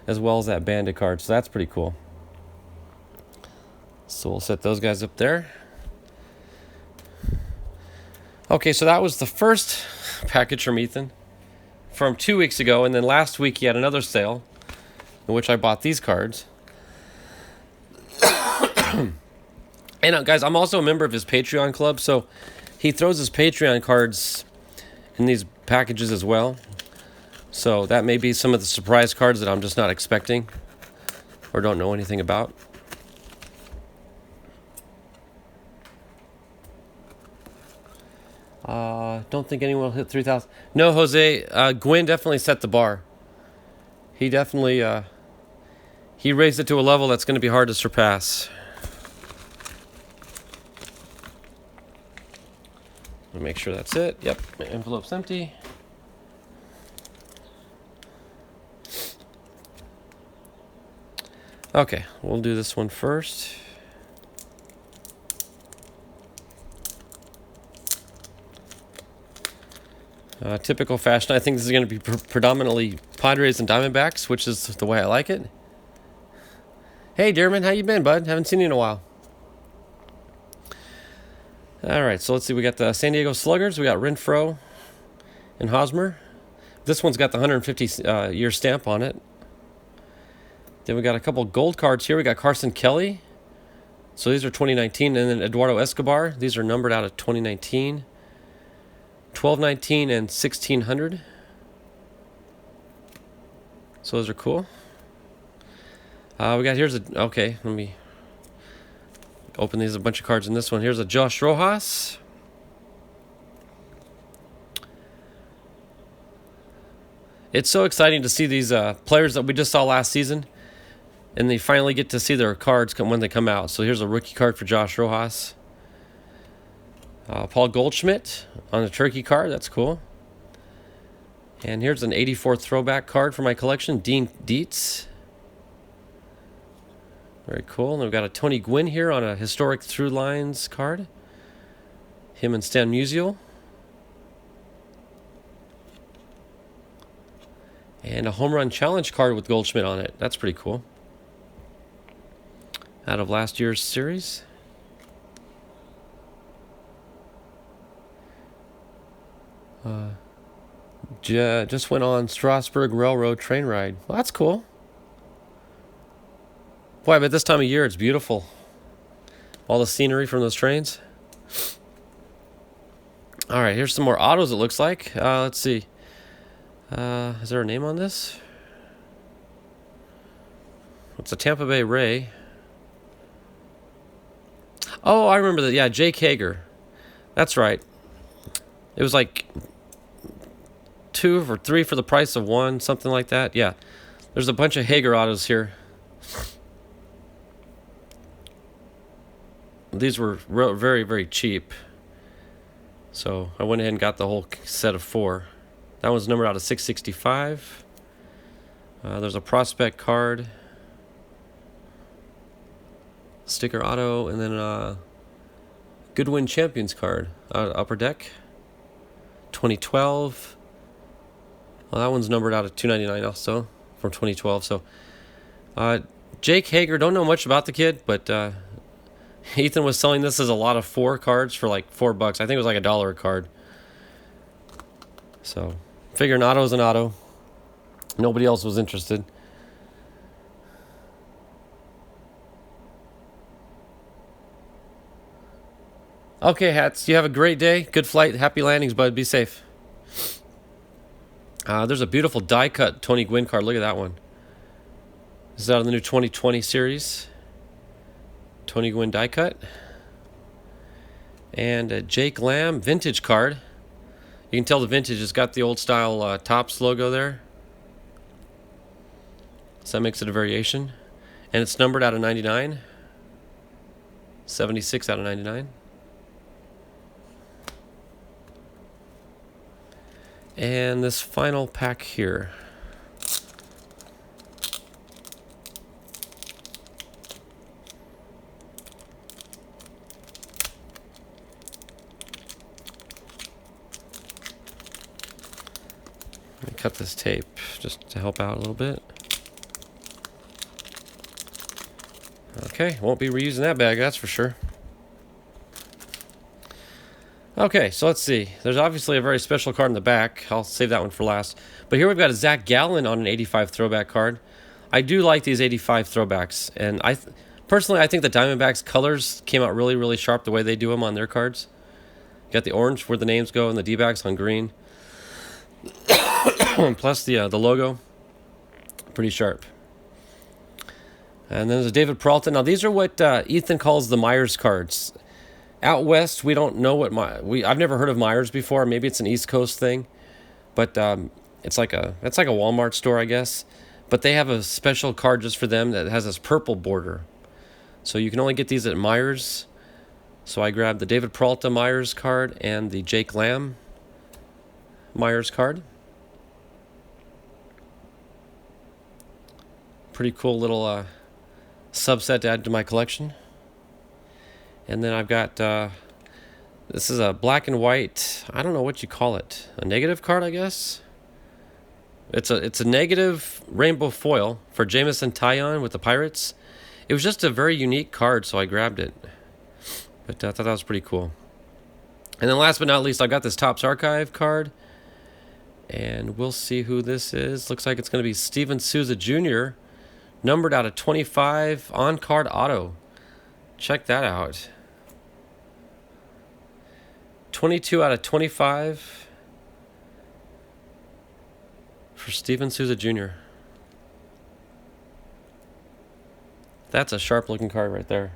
as well as that Banda card. So that's pretty cool. So we'll set those guys up there. Okay, so that was the first package from Ethan from 2 weeks ago. And then last week he had another sale in which I bought these cards. And guys, I'm also a member of his Patreon club, so he throws his Patreon cards in these packages as well. So that may be some of the surprise cards that I'm just not expecting or don't know anything about. Don't think anyone will hit 3,000. No, Jose. Gwyn definitely set the bar. He definitely he raised it to a level that's going to be hard to surpass. Let me make sure that's it. Yep, my envelope's empty. Okay, we'll do this one first. Typical fashion. I think this is going to be predominantly Padres and Diamondbacks, which is the way I like it. Hey, Dearman, how you been, bud? Haven't seen you in a while. All right, so let's see. We got the San Diego Sluggers. We got Renfroe and Hosmer. This one's got the 150-year stamp on it. Then we got a couple gold cards here. We got Carson Kelly. So these are 2019. And then Eduardo Escobar. These are numbered out of 2019. 1219 and 1600. So those are cool. We got, okay, let me open these, a bunch of cards in this one. Here's a Josh Rojas. It's so exciting to see these players that we just saw last season, and they finally get to see their cards when they come out. So here's a rookie card for Josh Rojas. Paul Goldschmidt on a turkey card. That's cool. And here's an 84 throwback card for my collection. Dean Dietz. Very cool. And we've got a Tony Gwynn here on a historic Through Lines card. Him and Stan Musial. And a home run challenge card with Goldschmidt on it. That's pretty cool. Out of last year's series. Just went on Strasburg Railroad train ride. Well, that's cool. Boy, but this time of year it's beautiful. All the scenery from those trains. All right, here's some more autos, it looks like. Let's see. Is there a name on this? It's a Tampa Bay Ray. Oh, I remember that. Yeah, Jake Hager. That's right. It was like 2 or 3 for the price of 1, something like that. Yeah, there's a bunch of Hager autos here. These were very, very cheap. So I went ahead and got the whole set of 4. That one's numbered out of 665. There's a prospect card, sticker auto, and then a Goodwin Champions card, upper deck, 2012. Well, that one's numbered out of 299 also from 2012. So Jake Hager, don't know much about the kid, but Ethan was selling this as a lot of 4 cards for like $4. I think it was like $1 a card. So figure an auto is an auto. Nobody else was interested. Okay, Hats, you have a great day. Good flight. Happy landings, bud. Be safe. There's a beautiful die-cut Tony Gwynn card. Look at that one. This is out of the new 2020 series. Tony Gwynn die-cut. And a Jake Lamb vintage card. You can tell the vintage has got the old style Topps logo there. So that makes it a variation. And it's numbered out of 99. 76 out of 99. And this final pack here. Let me cut this tape just to help out a little bit. Okay, won't be reusing that bag, that's for sure. Okay, so let's see. There's obviously a very special card in the back. I'll save that one for last. But here we've got a Zach Gallen on an 85 throwback card. I do like these 85 throwbacks, and personally I think the Diamondbacks colors came out really, really sharp the way they do them on their cards. Got the orange where the names go, and the D-backs on green. Plus the logo, pretty sharp. And then there's a David Peralta. Now these are what Ethan calls the Myers cards. Out west, we don't know what I've never heard of Myers before. Maybe it's an East Coast thing, but it's like a Walmart store, I guess. But they have a special card just for them that has this purple border. So you can only get these at Myers. So I grabbed the David Peralta Myers card and the Jake Lamb Myers card. Pretty cool little subset to add to my collection. And then I've got, this is a black and white, I don't know what you call it, a negative card, I guess? It's a negative rainbow foil for Jameson Taillon with the Pirates. It was just a very unique card, so I grabbed it. But I thought that was pretty cool. And then last but not least, I got this Topps Archive card. And we'll see who this is. Looks like it's going to be Steven Souza Jr., numbered out of 25, on-card auto. Check that out. 22 out of 25 for Steven Souza Jr. That's a sharp looking card right there.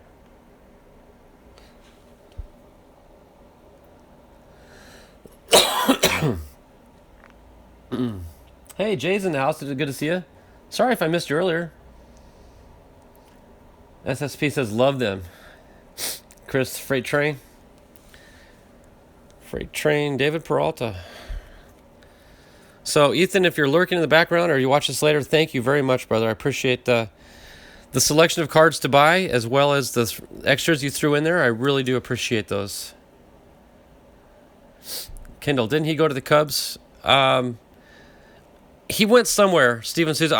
Hey, Jay's in the house. It's good to see you. Sorry if I missed you earlier. SSP says love them. Chris, Freight Train. Freight Train, David Peralta. So, Ethan, if you're lurking in the background or you watch this later, thank you very much, brother. I appreciate the selection of cards to buy as well as the extras you threw in there. I really do appreciate those. Kendall, didn't he go to the Cubs? He went somewhere, Steven Souza.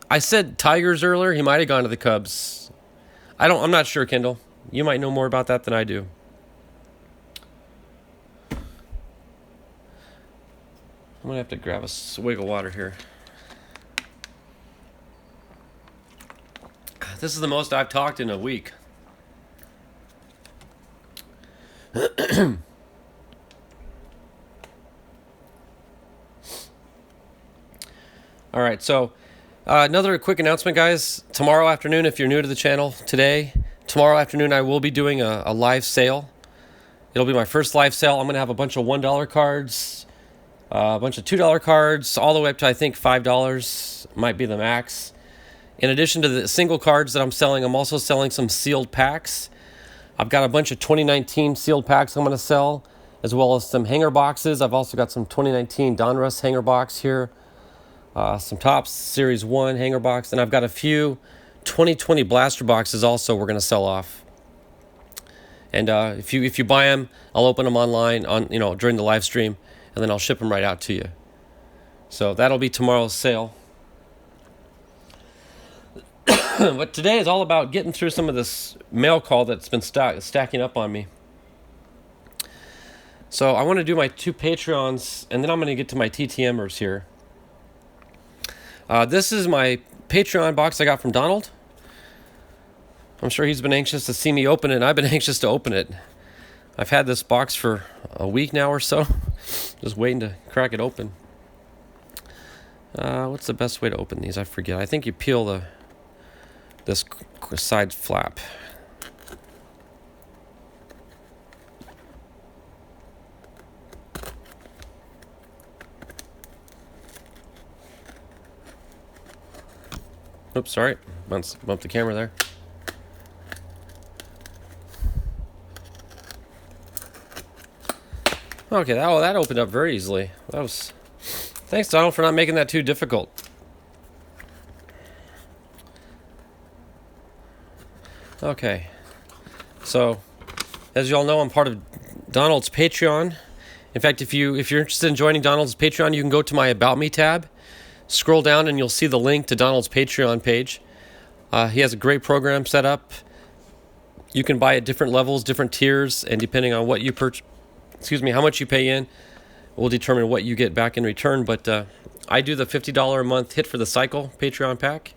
I said Tigers earlier. He might have gone to the Cubs. I'm not sure, Kendall. You might know more about that than I do. I'm going to have to grab a swig of water here. This is the most I've talked in a week. All right, so another quick announcement, guys. Tomorrow afternoon, if you're new to the channel, tomorrow afternoon, I will be doing a live sale. It'll be my first live sale. I'm going to have a bunch of $1 cards, a bunch of $2 cards, all the way up to, I think, $5 might be the max. In addition to the single cards that I'm selling, I'm also selling some sealed packs. I've got a bunch of 2019 sealed packs I'm going to sell, as well as some hanger boxes. I've also got some 2019 Donruss hanger box here. Some Topps Series 1 hanger box, and I've got a few 2020 blaster boxes also we're going to sell off. And if you buy them, I'll open them online during the live stream, and then I'll ship them right out to you. So that'll be tomorrow's sale. But today is all about getting through some of this mail call that's been stacking up on me. So I want to do my 2 Patreons, and then I'm going to get to my TTMers here. This is my Patreon box I got from Donald. I'm sure he's been anxious to see me open it, and I've been anxious to open it. I've had this box for a week now or so, just waiting to crack it open. What's the best way to open these? I forget. I think you peel this side flap. Oops, sorry. Bump the camera there. Okay, that opened up very easily. Thanks, Donald, for not making that too difficult. Okay, so as you all know, I'm part of Donald's Patreon. In fact, if you're interested in joining Donald's Patreon, you can go to my About Me tab, scroll down, and you'll see the link to Donald's Patreon page. He has a great program set up. You can buy at different levels, different tiers, and depending on what you how much you pay in, will determine what you get back in return. But I do the $50 a month Hit for the Cycle Patreon pack.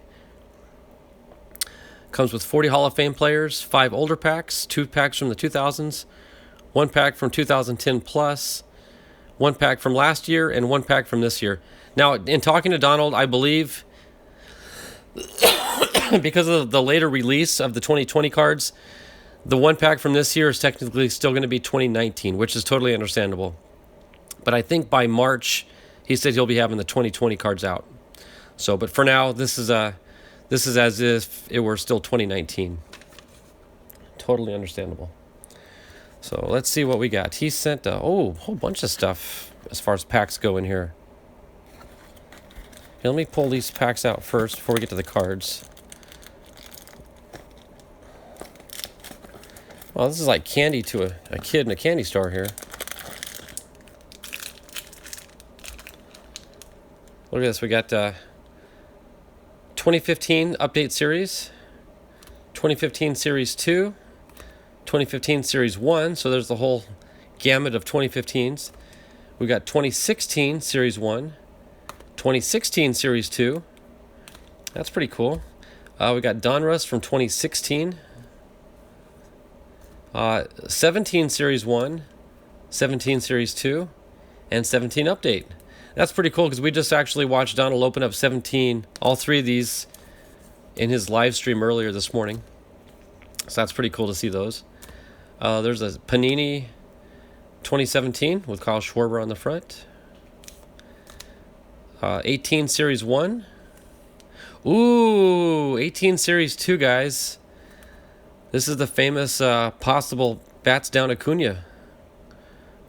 Comes with 40 Hall of Fame players, 5 older packs, 2 packs from the 2000s, 1 pack from 2010 plus, 1 pack from last year, and 1 pack from this year. Now, in talking to Donald, I believe because of the later release of the 2020 cards, the 1 pack from this year is technically still going to be 2019, which is totally understandable. But I think by March, he said he'll be having the 2020 cards out. So, but for now, this is as if it were still 2019. Totally understandable. So let's see what we got. He sent a whole bunch of stuff as far as packs go in here. Let me pull these packs out first before we get to the cards. Well, this is like candy to a kid in a candy store here. Look at this. We got 2015 Update Series, 2015 Series 2, 2015 Series 1. So there's the whole gamut of 2015s. We got 2016 Series 1, 2016 Series 2. That's pretty cool. We got Donruss from 2016. 17 Series 1, 17 Series 2, and 17 Update. That's pretty cool because we just actually watched Donald open up 17, all 3 of these, in his live stream earlier this morning. So that's pretty cool to see those. There's a Panini 2017 with Kyle Schwarber on the front. 18 Series 1. Ooh, 18 Series 2, guys. This is the famous possible Bats Down Acuna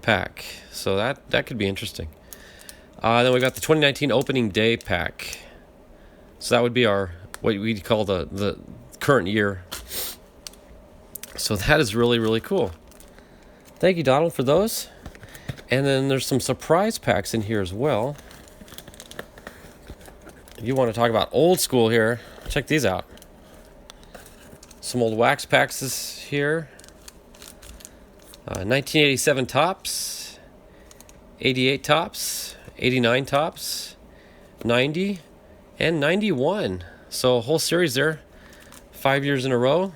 pack. So that could be interesting. Then we got the 2019 Opening Day pack. So that would be what we call the current year. So that is really, really cool. Thank you, Donald, for those. And then there's some surprise packs in here as well. If you want to talk about old school here, check these out. Some old wax packs is here. 1987 tops, 88 tops, 89 tops, 90, and 91. So a whole series there, 5 years in a row.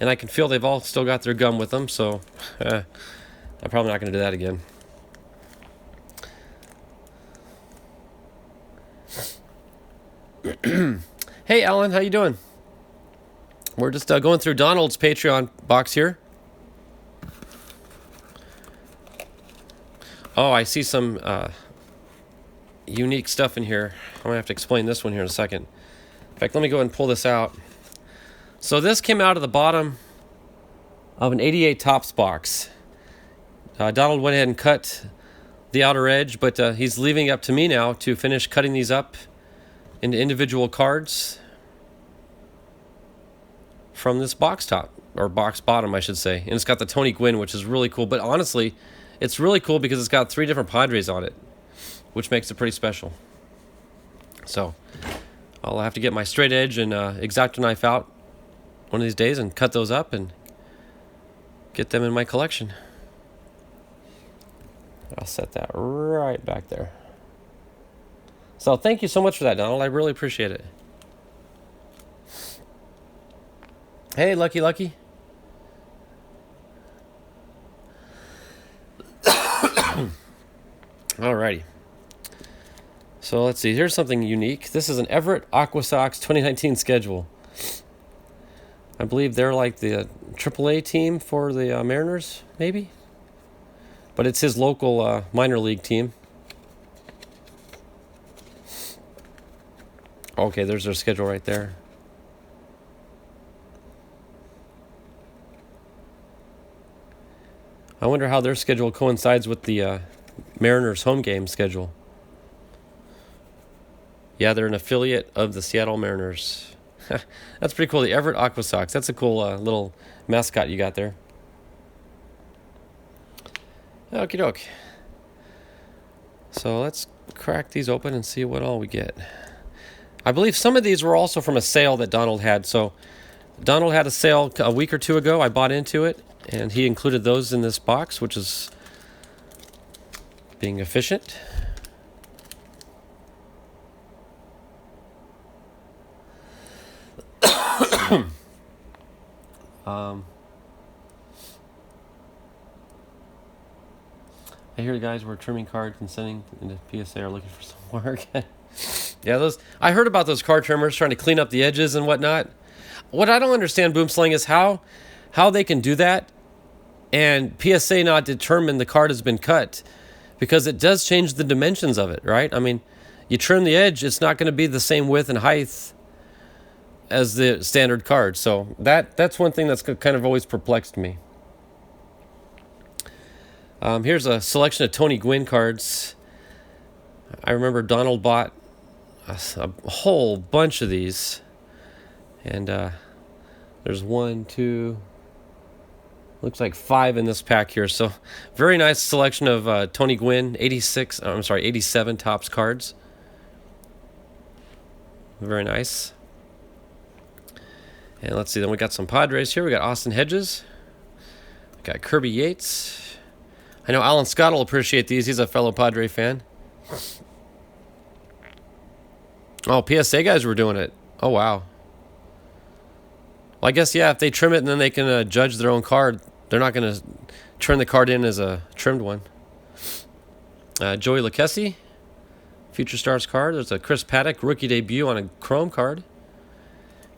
And I can feel they've all still got their gum with them, so I'm probably not going to do that again. Hey, Alan, how you doing? We're just going through Donald's Patreon box here. Oh, I see some unique stuff in here. I'm going to have to explain this one here in a second. In fact, let me go ahead and pull this out. So this came out of the bottom of an 88 Topps box. Donald went ahead and cut the outer edge, but he's leaving it up to me now to finish cutting these up into individual cards from this box top, or box bottom, I should say. And it's got the Tony Gwynn, which is really cool. But honestly, it's really cool because it's got 3 different Padres on it, which makes it pretty special. So I'll have to get my straight edge and X-Acto knife out one of these days and cut those up and get them in my collection. I'll set that right back there. So thank you so much for that, Donald. I really appreciate it. Hey, Lucky. Alrighty. So let's see. Here's something unique. This is an Everett Aqua Sox 2019 schedule. I believe they're like the AAA team for the Mariners, maybe? But it's his local minor league team. Okay, there's their schedule right there. I wonder how their schedule coincides with the Mariners home game schedule. Yeah, they're an affiliate of the Seattle Mariners. That's pretty cool. The Everett Aqua Sox. That's a cool little mascot you got there. Okie doke. So let's crack these open and see what all we get. I believe some of these were also from a sale that Donald had. So Donald had a sale a week or two ago. I bought into it, and he included those in this box, which is being efficient. I hear the guys were trimming cards and sending into PSA are looking for some work. Yeah, those. I heard about those card trimmers trying to clean up the edges and whatnot. What I don't understand, Boomslang, is how they can do that and PSA not determine the card has been cut, because it does change the dimensions of it, right? I mean, you trim the edge, it's not going to be the same width and height as the standard card. So that's one thing that's kind of always perplexed me. Here's a selection of Tony Gwynn cards. I remember Donald bought a whole bunch of these. And there's 1, 2, looks like 5 in this pack here. So very nice selection of Tony Gwynn 87 Topps cards. Very nice. And let's see, then we got some Padres here. We got Austin Hedges. We got Kirby Yates. I know Alan Scott will appreciate these. He's a fellow Padre fan. Oh, PSA guys were doing it. Oh, wow. Well, I guess, yeah, if they trim it and then they can judge their own card, they're not going to turn the card in as a trimmed one. Joey Lucchesi, Future Stars card. There's a Chris Paddock rookie debut on a Chrome card.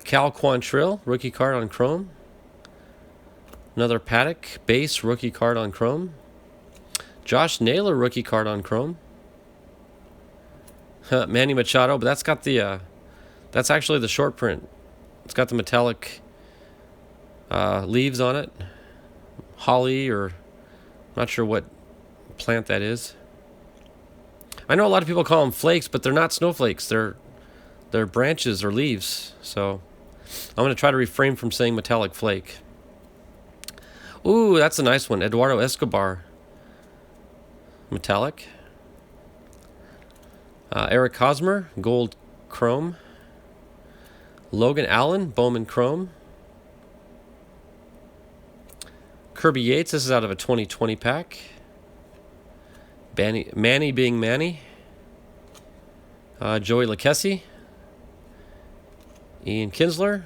Cal Quantrill, rookie card on Chrome. Another Paddock base rookie card on Chrome. Josh Naylor rookie card on Chrome. Manny Machado, but that's got the that's actually the short print. It's got the metallic leaves on it. Holly, or not sure what plant that is. I know a lot of people call them flakes, but they're not snowflakes. They're branches or leaves. So I'm going to try to refrain from saying metallic flake. Ooh, that's a nice one. Eduardo Escobar. Metallic. Eric Hosmer, gold chrome. Logan Allen, Bowman chrome. Kirby Yates, this is out of a 2020 pack. Manny being Manny. Joey Lucchesi. Ian Kinsler.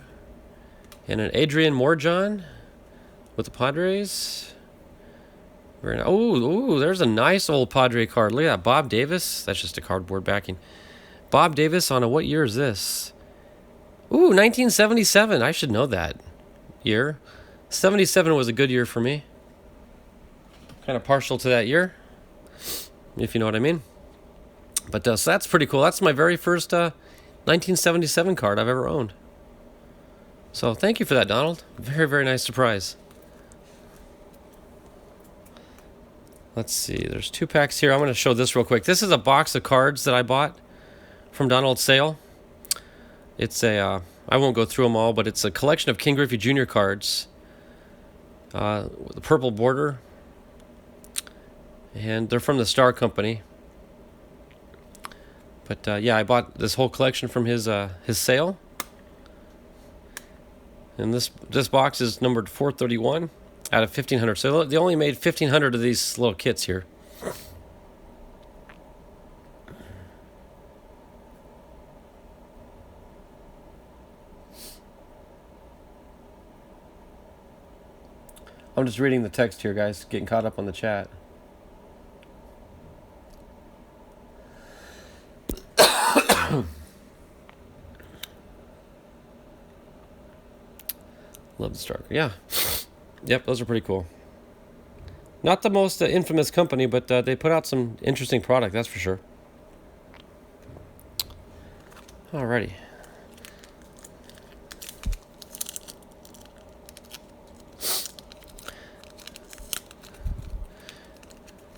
And an Adrian Morjon with the Padres. Oh, there's a nice old Padre card. Look at that. Bob Davis. That's just a cardboard backing. Bob Davis on a, what year is this? Ooh, 1977. I should know that year. 77 was a good year for me. Kind of partial to that year, if you know what I mean. But so that's pretty cool. That's my very first 1977 card I've ever owned. So thank you for that, Donald. Very, very nice surprise. Let's see. There's 2 packs here. I'm going to show this real quick. This is a box of cards that I bought from Donald's sale. It's a, I won't go through them all, but it's a collection of King Griffey Jr. cards. With a purple border. And they're from the Star Company. But yeah, I bought this whole collection from his sale. And this box is numbered 431 out of 1,500. So they only made 1,500 of these little kits here. I'm just reading the text here, guys. Getting caught up on the chat. Love the Starker. Yeah. Yep, those are pretty cool. Not the most infamous company, but they put out some interesting product, that's for sure. Alrighty.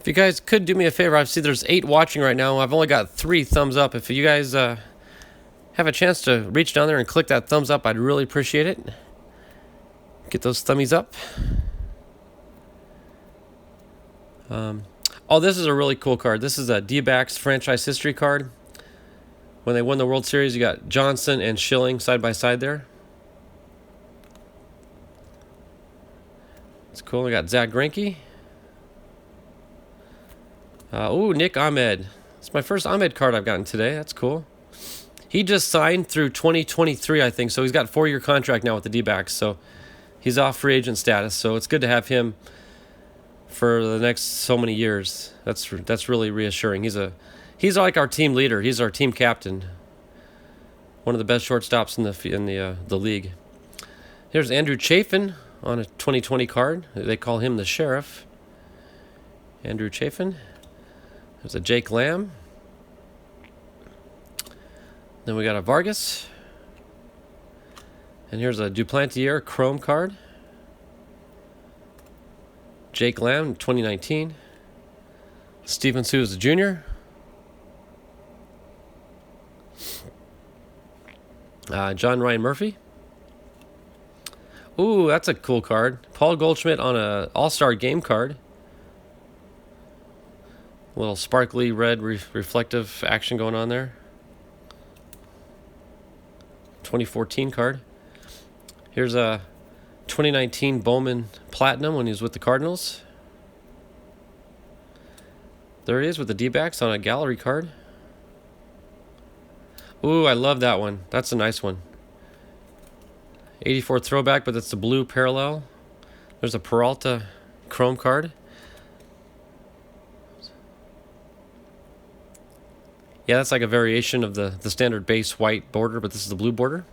If you guys could do me a favor, I see there's 8 watching right now. I've only got 3 thumbs up. If you guys have a chance to reach down there and click that thumbs up, I'd really appreciate it. Get those thummies up. Oh, this is a really cool card. This is a D-backs franchise history card. When they won the World Series, you got Johnson and Schilling side by side there. It's cool. We got Zach Greinke. Ooh, Nick Ahmed. It's my first Ahmed card I've gotten today. That's cool. He just signed through 2023, I think. So he's got a 4-year contract now with the D-backs. So he's off free agent status. So it's good to have him for the next so many years. That's really reassuring. He's like our team leader. He's our team captain. One of the best shortstops in the league. Here's Andrew Chafin on a 2020 card. They call him the Sheriff. Andrew Chafin. There's a Jake Lamb. Then we got a Vargas. And here's a Duplantier Chrome card. Jake Lamb, 2019. Steven Souza Jr. John Ryan Murphy. Ooh, that's a cool card. Paul Goldschmidt on a All-Star Game card. A little sparkly red reflective action going on there. 2014 card. Here's a 2019 Bowman Platinum when he was with the Cardinals. There it is with the D-backs on a gallery card. Ooh, I love that one. That's a nice one. 84 throwback, but it's the blue parallel. There's a Peralta Chrome card. Yeah, that's like a variation of the standard base white border, but this is the blue border.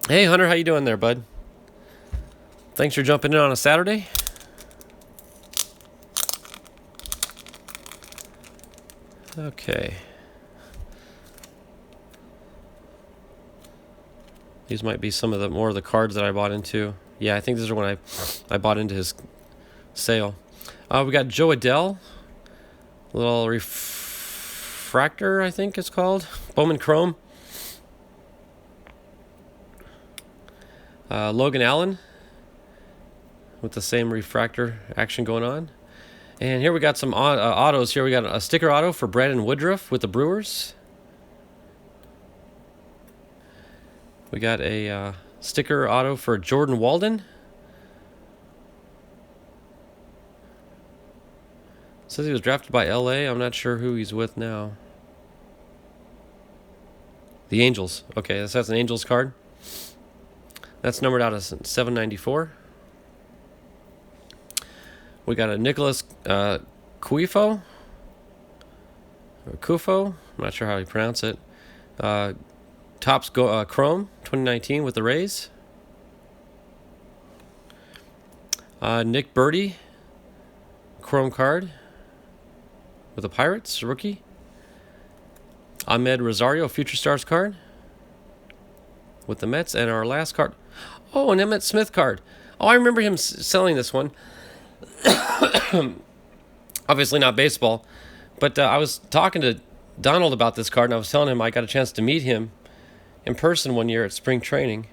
Hey, Hunter, how you doing there, bud? Thanks for jumping in on a Saturday. Okay. These might be some of the more of the cards that I bought into. Yeah, I think these are when I bought into his sale. We got Joe Adell, a little refractor, I think it's called. Bowman Chrome. Logan Allen with the same refractor action going on. And here we got some autos here. We got a sticker auto for Brandon Woodruff with the Brewers. We got a sticker auto for Jordan Walden. Says he was drafted by LA. I'm not sure who he's with now. The Angels. Okay, that's an Angels card. That's numbered out as 794. We got a Nicholas Cuifo. Or Cufo. I'm not sure how you pronounce it. Topps Chrome 2019 with the Rays. Nick Birdie Chrome card with the Pirates, rookie. Ahmed Rosario, Future Stars card with the Mets. And our last card. Oh, an Emmett Smith card. Oh, I remember him selling this one. Obviously not baseball. But I was talking to Donald about this card, and I was telling him I got a chance to meet him in person one year at spring training.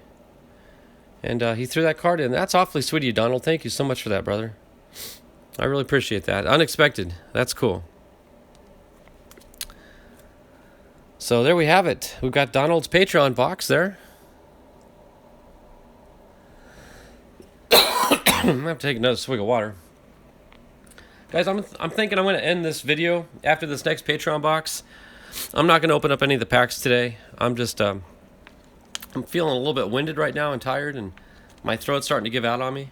And he threw that card in. That's awfully sweet of you, Donald. Thank you so much for that, brother. I really appreciate that. Unexpected. That's cool. So there we have it. We've got Donald's Patreon box there. I'm going to have to take another swig of water. Guys, I'm thinking I'm going to end this video after this next Patreon box. I'm not going to open up any of the packs today. I'm just, I'm feeling a little bit winded right now and tired, and my throat's starting to give out on me.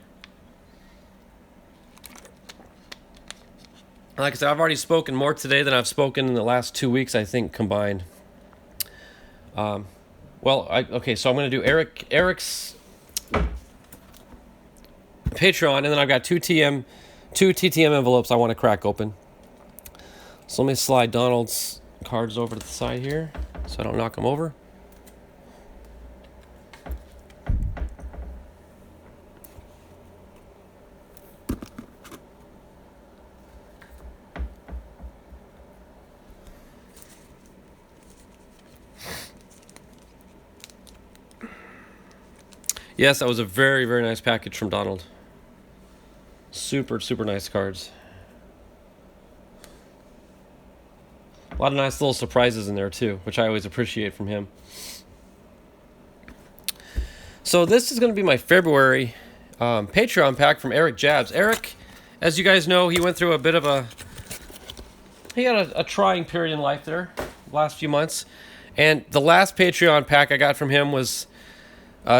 Like I said, I've already spoken more today than I've spoken in the last 2 weeks, I think, combined. Okay, so I'm going to do Eric's Patreon, and then I've got two TTM envelopes I want to crack open. So let me slide Donald's cards over to the side here so I don't knock them over. Yes, that was a very, very nice package from Donald. Super, super nice cards. A lot of nice little surprises in there too, which I always appreciate from him. So this is going to be my February Patreon pack from Eric Jabs. Eric, as you guys know, he went through a bit of he had a trying period in life there, last few months. And the last Patreon pack I got from him was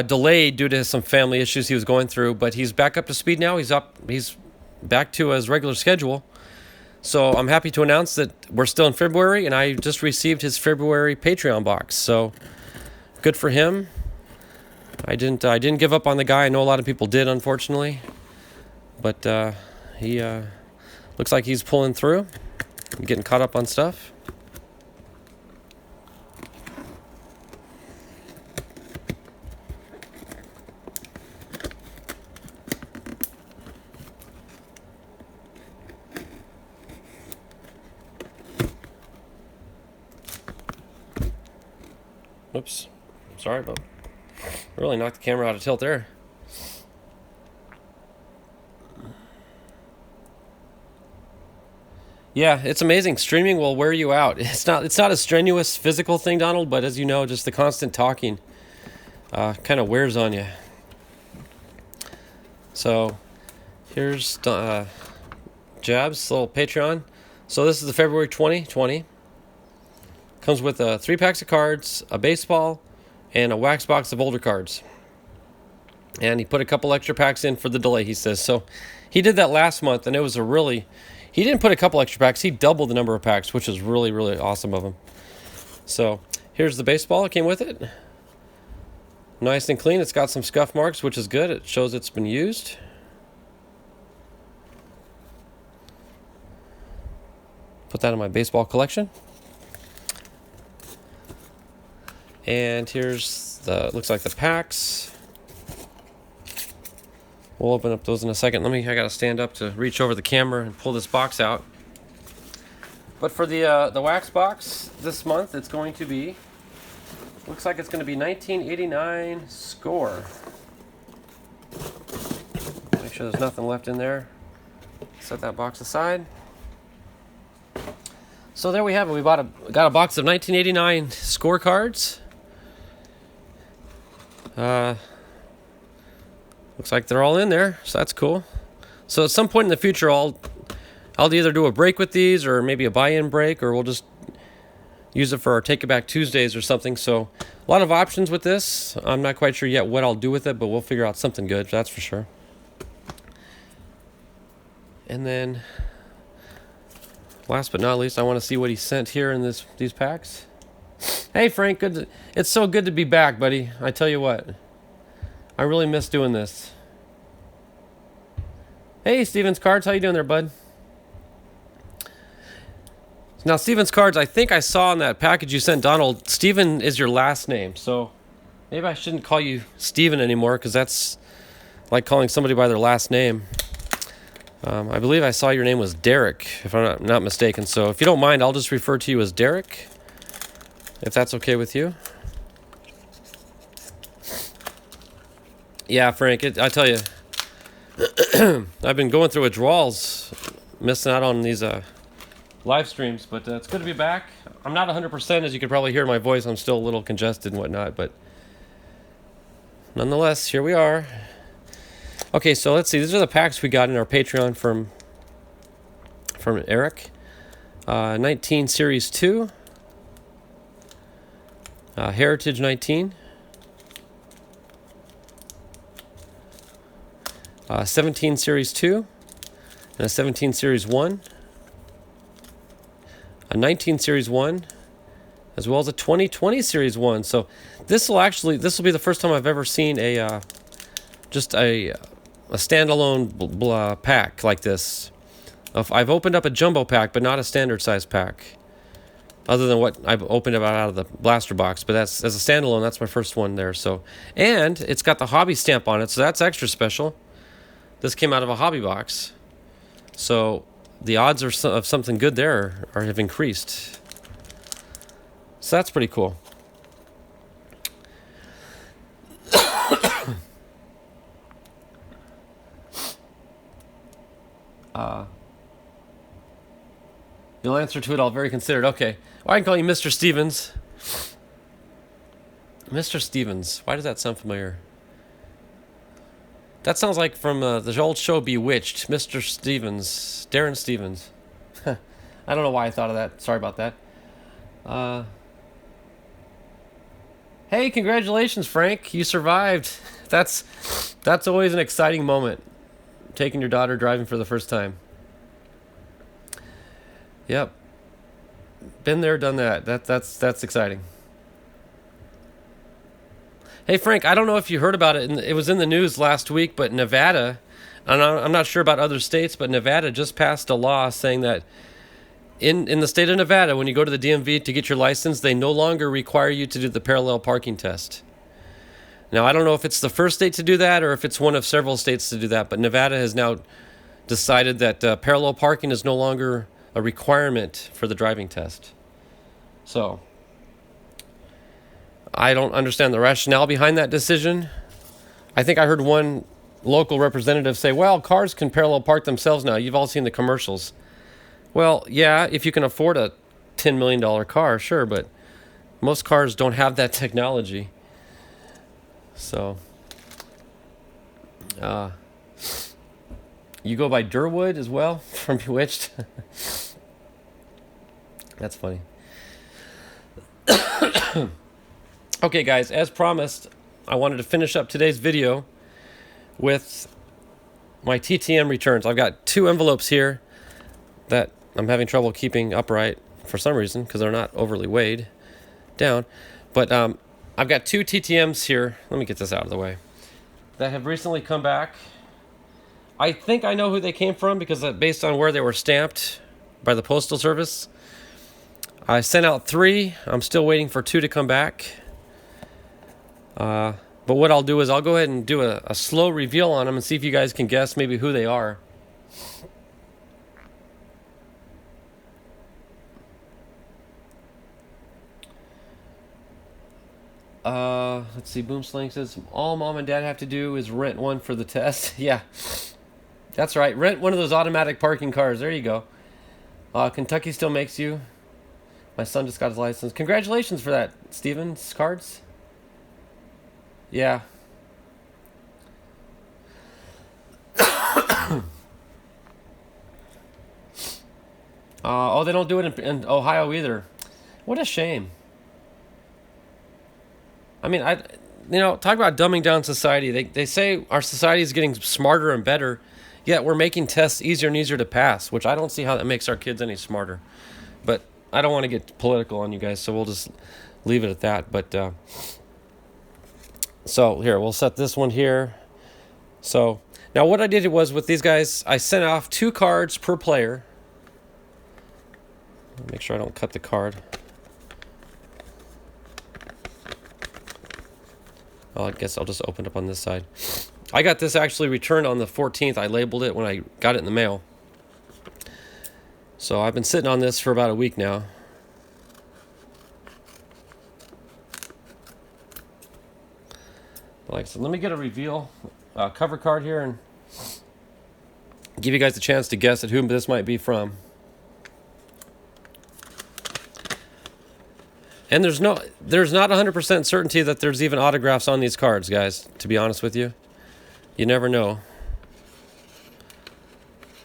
delayed due to some family issues he was going through, but he's back up to speed now. He's back to his regular schedule. So I'm happy to announce that we're still in February, and I just received his February Patreon box. So good for him. I didn't give up on the guy. I know a lot of people did, unfortunately, but he looks like he's pulling through, getting caught up on stuff. Oops, sorry, but really knocked the camera out of tilt there. Yeah, it's amazing. Streaming will wear you out. It's not a strenuous physical thing, Donald, but as you know, just the constant talking kind of wears on you. So here's Jabs' little Patreon. So this is the February 2020. Comes with 3 packs of cards, a baseball, and a wax box of older cards. And he put a couple extra packs in for the delay, he says. So he did that last month, and it was he didn't put a couple extra packs, he doubled the number of packs, which is really, really awesome of him. So here's the baseball that came with it. Nice and clean. It's got some scuff marks, which is good. It shows it's been used. Put that in my baseball collection. And here's looks like the packs. We'll open up those in a second. I gotta stand up to reach over the camera and pull this box out. But for the wax box this month, it's going to be, looks like it's going to be 1989 score. Make sure there's nothing left in there. Set that box aside. So there we have it. We got a box of 1989 scorecards. Looks like they're all in there, so that's cool. So at some point in the future, I'll either do a break with these, or maybe a buy-in break, or we'll just use it for our Take It Back Tuesdays or something. So a lot of options with this. I'm not quite sure yet what I'll do with it, but we'll figure out something good, that's for sure. And then, last but not least, I want to see what he sent here in these packs. Hey Frank, it's so good to be back, buddy. I tell you what, I really miss doing this. Hey Steven's Cards, how you doing there, bud? Now Steven's Cards, I think I saw in that package you sent Donald, Steven is your last name, so maybe I shouldn't call you Steven anymore, because that's like calling somebody by their last name. I believe I saw your name was Derek, if I'm not mistaken. So if you don't mind, I'll just refer to you as Derek, if that's okay with you. Yeah, Frank, I tell you, I've been going through withdrawals, missing out on these live streams, but it's good to be back. I'm not 100%, as you can probably hear my voice. I'm still a little congested and whatnot, but nonetheless, here we are. Okay, so let's see. These are the packs we got in our Patreon from Eric. 19 Series 2. Heritage 19. 17 Series 2. And a 17 Series 1. A 19 Series 1. As well as a 2020 Series 1. So this will be the first time I've ever seen just a standalone pack like this. I've opened up a jumbo pack, but not a standard size pack, other than what I've opened up out of the blaster box. But that's, as a standalone, that's my first one there. So, and it's got the hobby stamp on it, so that's extra special. This came out of a hobby box, so the odds of something good there have increased. So that's pretty cool. You'll answer to it all, very considered. Okay. Well, I can call you Mr. Stevens. Mr. Stevens. Why does that sound familiar? That sounds like from the old show Bewitched. Mr. Stevens. Darren Stevens. I don't know why I thought of that. Sorry about that. Hey, congratulations, Frank. You survived. That's always an exciting moment. Taking your daughter driving for the first time. Yep. Been there, done that. That's exciting. Hey, Frank, I don't know if you heard about it. It was in the news last week, but Nevada, and I'm not sure about other states, but Nevada just passed a law saying that in the state of Nevada, when you go to the DMV to get your license, they no longer require you to do the parallel parking test. Now, I don't know if it's the first state to do that or if it's one of several states to do that, but Nevada has now decided that parallel parking is no longer a requirement for the driving test. So I don't understand the rationale behind that decision. I think I heard one local representative say, well, cars can parallel park themselves now. You've all seen the commercials. Well, yeah, if you can afford a $10 million car, sure, but most cars don't have that technology. So, you go by Durwood as well from Bewitched? That's funny. Okay, guys, as promised, I wanted to finish up today's video with my TTM returns. I've got 2 envelopes here that I'm having trouble keeping upright for some reason because they're not overly weighed down. But I've got 2 TTMs here. Let me get this out of the way. That have recently come back. I think I know who they came from because based on where they were stamped by the Postal Service. I sent out 3. I'm still waiting for 2 to come back. But what I'll do is I'll go ahead and do a slow reveal on them and see if you guys can guess maybe who they are. Let's see. Boomslang says all mom and dad have to do is rent one for the test. Yeah, that's right. Rent one of those automatic parking cars. There you go. Kentucky still makes you. My son just got his license. Congratulations for that, Stevens cards. Yeah. Oh, they don't do it in Ohio either. What a shame. I mean, talk about dumbing down society. They say our society is getting smarter and better, yet we're making tests easier and easier to pass, which I don't see how that makes our kids any smarter. But I don't want to get political on you guys, so we'll just leave it at that. But so here, we'll set this one here. So now what I did was with these guys, I sent off 2 cards per player. Make sure I don't cut the card. Well, I guess I'll just open it up on this side. I got this actually returned on the 14th. I labeled it when I got it in the mail. So I've been sitting on this for about a week now. Like I said, let me get a reveal cover card here and give you guys a chance to guess at whom this might be from. And there's not 100% certainty that there's even autographs on these cards, guys, to be honest with you. You never know.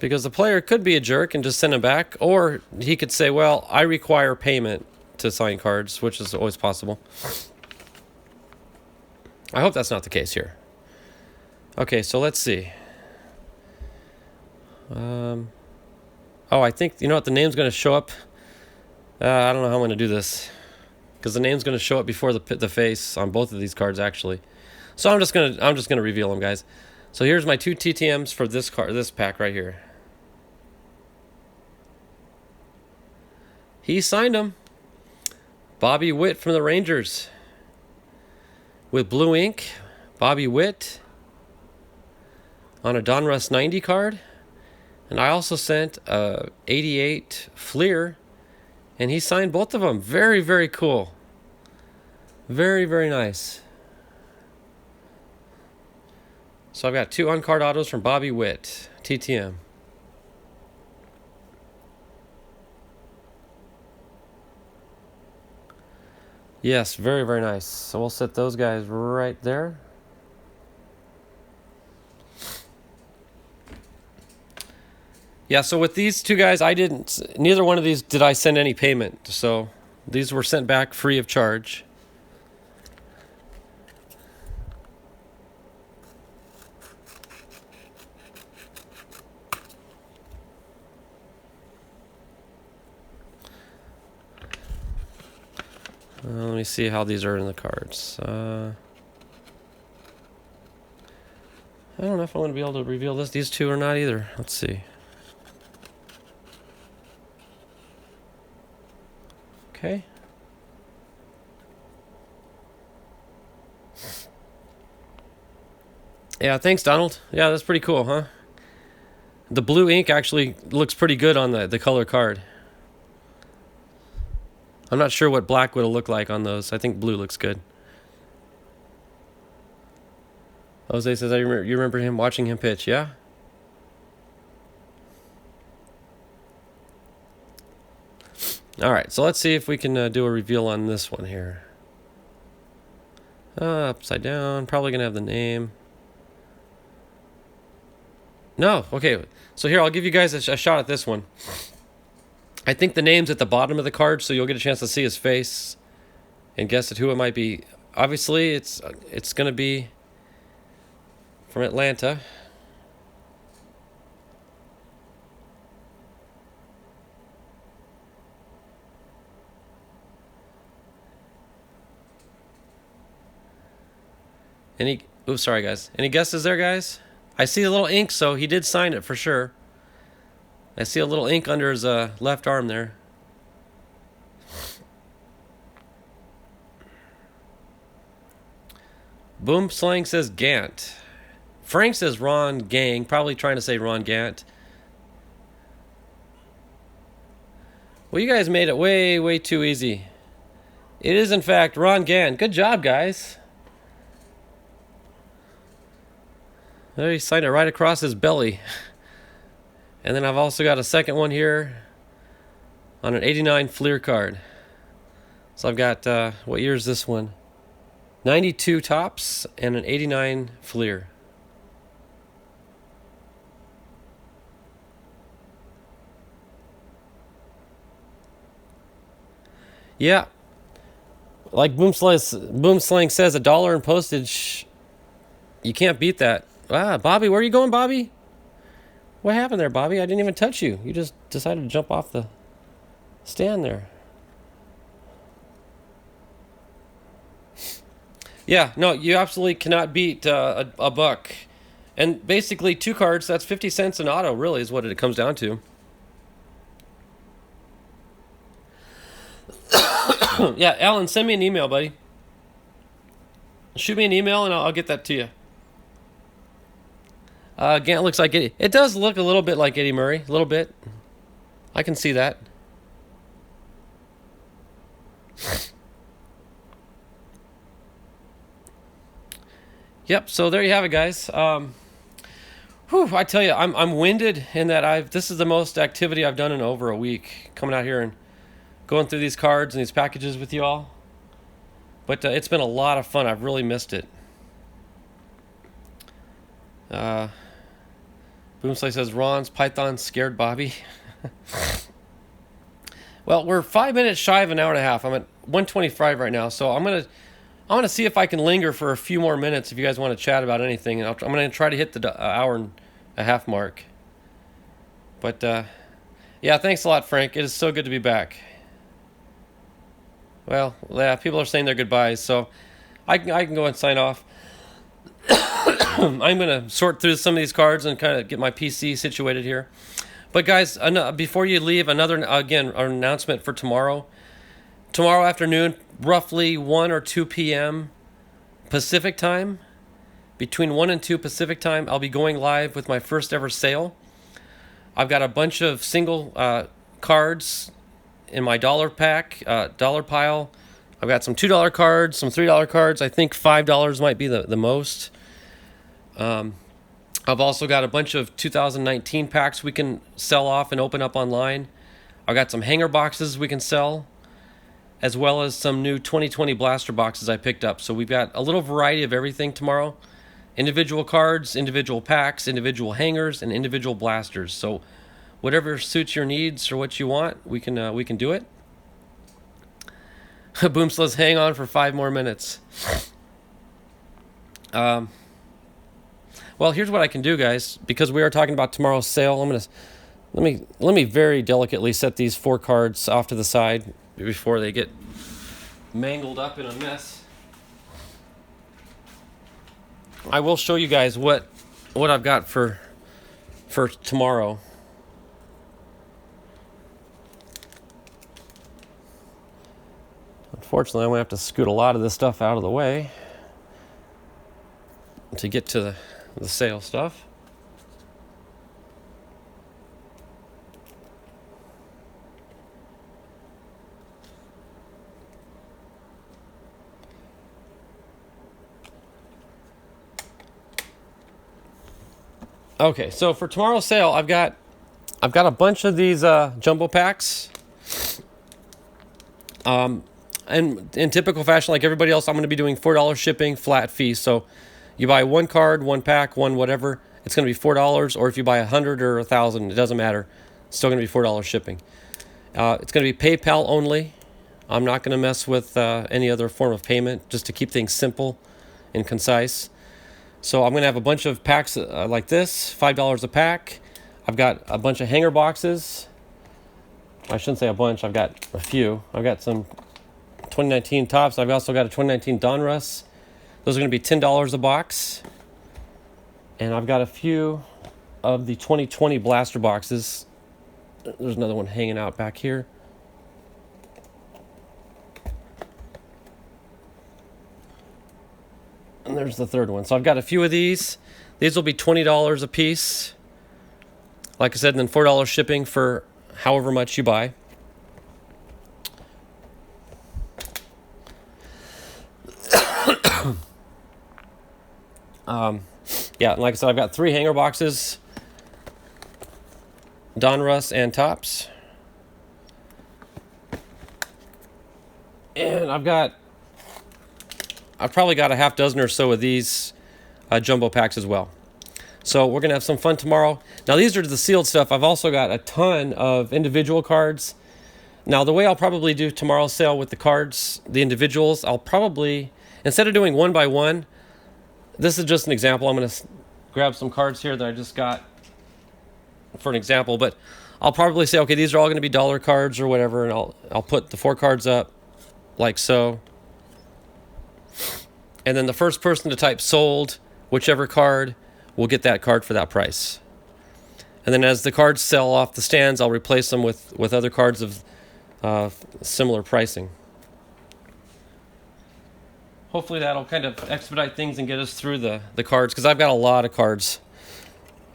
Because the player could be a jerk and just send them back, or he could say, well, I require payment to sign cards, which is always possible. I hope that's not the case here. Okay, so let's see. Oh, I think, you know what, the name's going to show up. I don't know how I'm going to do this, because the name's going to show up before the face on both of these cards, actually. So I'm just gonna reveal them, guys. So here's my 2 TTMs for this pack right here. He signed them. Bobby Witt from the Rangers. With blue ink, Bobby Witt on a Donruss 90 card. And I also sent a 88 Fleer, and he signed both of them. Very, very cool. Very, very nice. So I've got 2 on-card autos from Bobby Witt, TTM. Yes, very, very nice. So we'll set those guys right there. Yeah, so with these two guys, neither one of these did I send any payment. So these were sent back free of charge. Let me see how these are in the cards. I don't know if I'm going to be able to reveal this. These two are not either. Let's see. Okay. Yeah, thanks, Donald. Yeah, that's pretty cool, huh? The blue ink actually looks pretty good on the color card. I'm not sure what black would look like on those. I think blue looks good. Jose says, you remember him watching him pitch, yeah? All right, so let's see if we can do a reveal on this one here. Upside down, probably gonna have the name. No, okay, so here, I'll give you guys a shot at this one. I think the name's at the bottom of the card, so you'll get a chance to see his face and guess at who it might be. Obviously, it's gonna be from Atlanta. Sorry guys. Any guesses there, guys? I see a little ink, so he did sign it for sure. I see a little ink under his left arm there. Boom Slang says Gant. Frank says Ron Gang, probably trying to say Ron Gant. Well, you guys made it way, way too easy. It is, in fact, Ron Gant. Good job, guys. There, he signed it right across his belly. And then I've also got a second one here on an 89 Fleer card. So I've got, what year is this one? 92 Tops and an 89 Fleer. Yeah. Like Boom Slang says, $1 in postage. You can't beat that. Ah, Bobby, where are you going, Bobby? What happened there, Bobby? I didn't even touch you. You just decided to jump off the stand there. Yeah, no, you absolutely cannot beat a buck. And basically, 2 cards, that's 50 cents an auto, really, is what it comes down to. Yeah, Alan, send me an email, buddy. Shoot me an email, and I'll get that to you. Gant looks like Eddie. It does look a little bit like Eddie Murray. A little bit. I can see that. Yep, so there you have it, guys. I tell you, I'm winded in that this is the most activity I've done in over a week, coming out here and going through these cards and these packages with you all. But it's been a lot of fun. I've really missed it. Boomslay says Ron's Python scared Bobby. Well, we're 5 minutes shy of an hour and a half. I'm at 125 right now, so I'm gonna see if I can linger for a few more minutes if you guys want to chat about anything. And I'm gonna try to hit the hour and a half mark. But yeah, thanks a lot, Frank. It is so good to be back. Well, yeah, people are saying their goodbyes, so I can go and sign off. I'm going to sort through some of these cards and kind of get my PC situated here. But guys, before you leave, an announcement for tomorrow. Tomorrow afternoon, roughly 1 or 2 p.m. Pacific time, between 1 and 2 Pacific time, I'll be going live with my first ever sale. I've got a bunch of single cards in my dollar pile. I've got some $2 cards, some $3 cards. I think $5 might be the most. I've also got a bunch of 2019 packs we can sell off and open up online. I've got some hanger boxes we can sell. as well as some new 2020 blaster boxes I picked up. So we've got a little variety of everything tomorrow. Individual cards, individual packs, individual hangers, and individual blasters. So whatever suits your needs or what you want, we can do it. Boom says, hang on for 5 more minutes. Well, here's what I can do, guys. Because we are talking about tomorrow's sale, I'm gonna let me very delicately set these 4 cards off to the side before they get mangled up in a mess. I will show you guys what I've got for tomorrow. Unfortunately, I'm going to have to scoot a lot of this stuff out of the way to get to the sale stuff. Okay, so for tomorrow's sale, I've got a bunch of these jumbo packs. And in typical fashion, like everybody else, I'm going to be doing $4 shipping, flat fee. So you buy 1 card, 1 pack, 1 whatever, it's going to be $4. Or if you buy 100 or 1,000, it doesn't matter. It's still going to be $4 shipping. It's going to be PayPal only. I'm not going to mess with any other form of payment, just to keep things simple and concise. So I'm going to have a bunch of packs like this, $5 a pack. I've got a bunch of hanger boxes. I shouldn't say a bunch, I've got a few. I've got some 2019 tops. I've also got a 2019 Donruss. Those are going to be $10 a box. And I've got a few of the 2020 blaster boxes. There's another one hanging out back here. And there's the third one. So I've got a few of these. These will be $20 a piece. Like I said, and then $4 shipping for however much you buy. Yeah, and like I said, I've got 3 hanger boxes, Donruss and tops. And I've probably got a half dozen or so of these jumbo packs as well. So we're going to have some fun tomorrow. Now, these are the sealed stuff. I've also got a ton of individual cards. Now, the way I'll probably do tomorrow's sale with the cards, the individuals, I'll probably, instead of doing one by one, this is just an example. I'm going to grab some cards here that I just got for an example. But I'll probably say, okay, these are all going to be dollar cards or whatever. And I'll put the 4 cards up like so. And then the first person to type sold, whichever card, will get that card for that price. And then as the cards sell off the stands, I'll replace them with other cards of similar pricing. Hopefully that'll kind of expedite things and get us through the cards, because I've got a lot of cards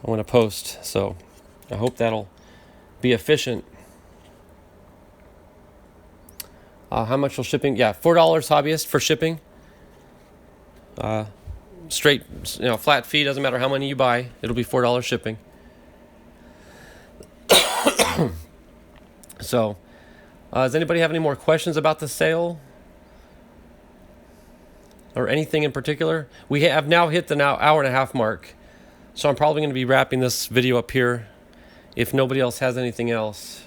I want to post. So I hope that'll be efficient. How much will shipping? Yeah, $4 hobbyist for shipping. Straight, flat fee, doesn't matter how many you buy, it'll be $4 shipping. So, does anybody have any more questions about the sale? Or anything in particular? We have now hit the hour and a half mark. So I'm probably going to be wrapping this video up here if nobody else has anything else.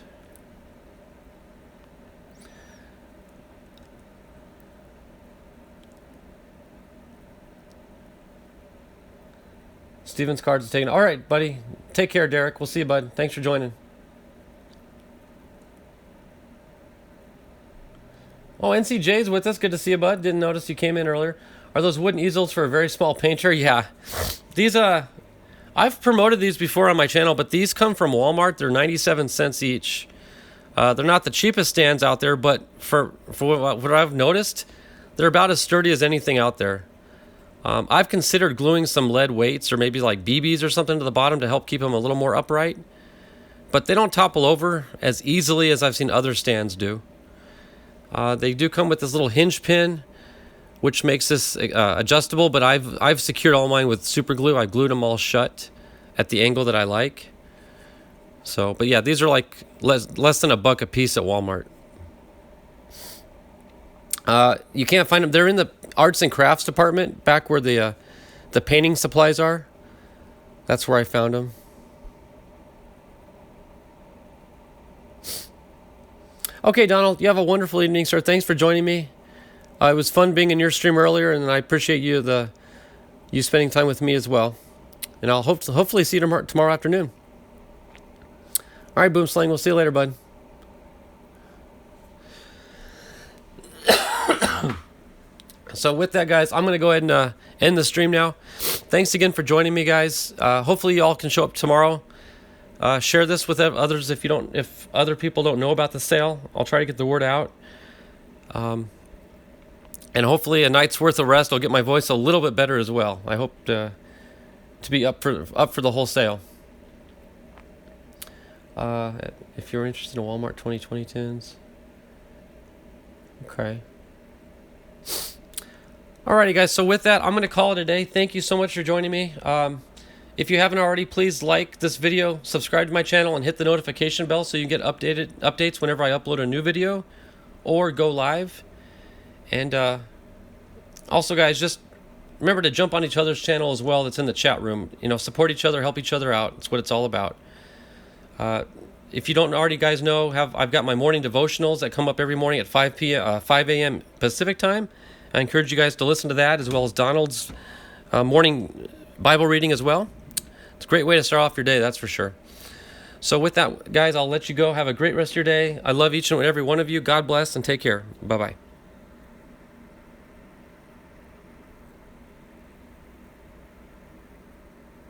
Steven's cards is taken. All right, buddy. Take care, Derek. We'll see you, bud. Thanks for joining. Oh, NCJ's with us. Good to see you, bud. Didn't notice you came in earlier. Are those wooden easels for a very small painter? Yeah. These, I've promoted these before on my channel, but these come from Walmart. They're 97 cents each. They're not the cheapest stands out there, but for what I've noticed, they're about as sturdy as anything out there. I've considered gluing some lead weights or maybe like BBs or something to the bottom to help keep them a little more upright. But they don't topple over as easily as I've seen other stands do. They do come with this little hinge pin, which makes this adjustable, but I've secured all mine with super glue. I glued them all shut at the angle that I like. So, but yeah, these are like less than $1 a piece at Walmart. You can't find them. They're in the arts and crafts department, back where the painting supplies are. That's where I found them. Okay, Donald, you have a wonderful evening, sir. Thanks for joining me. It was fun being in your stream earlier, and I appreciate you spending time with me as well. And I'll hopefully see you tomorrow afternoon. All right, Boomslang, we'll see you later, bud. So with that, guys, I'm going to go ahead and end the stream now. Thanks again for joining me, guys. Hopefully you all can show up tomorrow. Share this with others if other people don't know about the sale. I'll try to get the word out. And hopefully a night's worth of rest will get my voice a little bit better as well. I hope to be up for the whole sale. If you're interested in Walmart 2020 tunes. Okay. Alrighty, guys. So with that, I'm going to call it a day. Thank you so much for joining me. If you haven't already, please like this video, subscribe to my channel, and hit the notification bell so you get updates whenever I upload a new video or go live. And also, guys, just remember to jump on each other's channel as well. That's in the chat room. Support each other, help each other out. That's what it's all about. If you don't already, guys, know, I've got my morning devotionals that come up every morning at 5 a.m. Pacific time. I encourage you guys to listen to that, as well as Donald's morning Bible reading as well. It's a great way to start off your day, that's for sure. So with that, guys, I'll let you go. Have a great rest of your day. I love each and every one of you. God bless and take care. Bye-bye.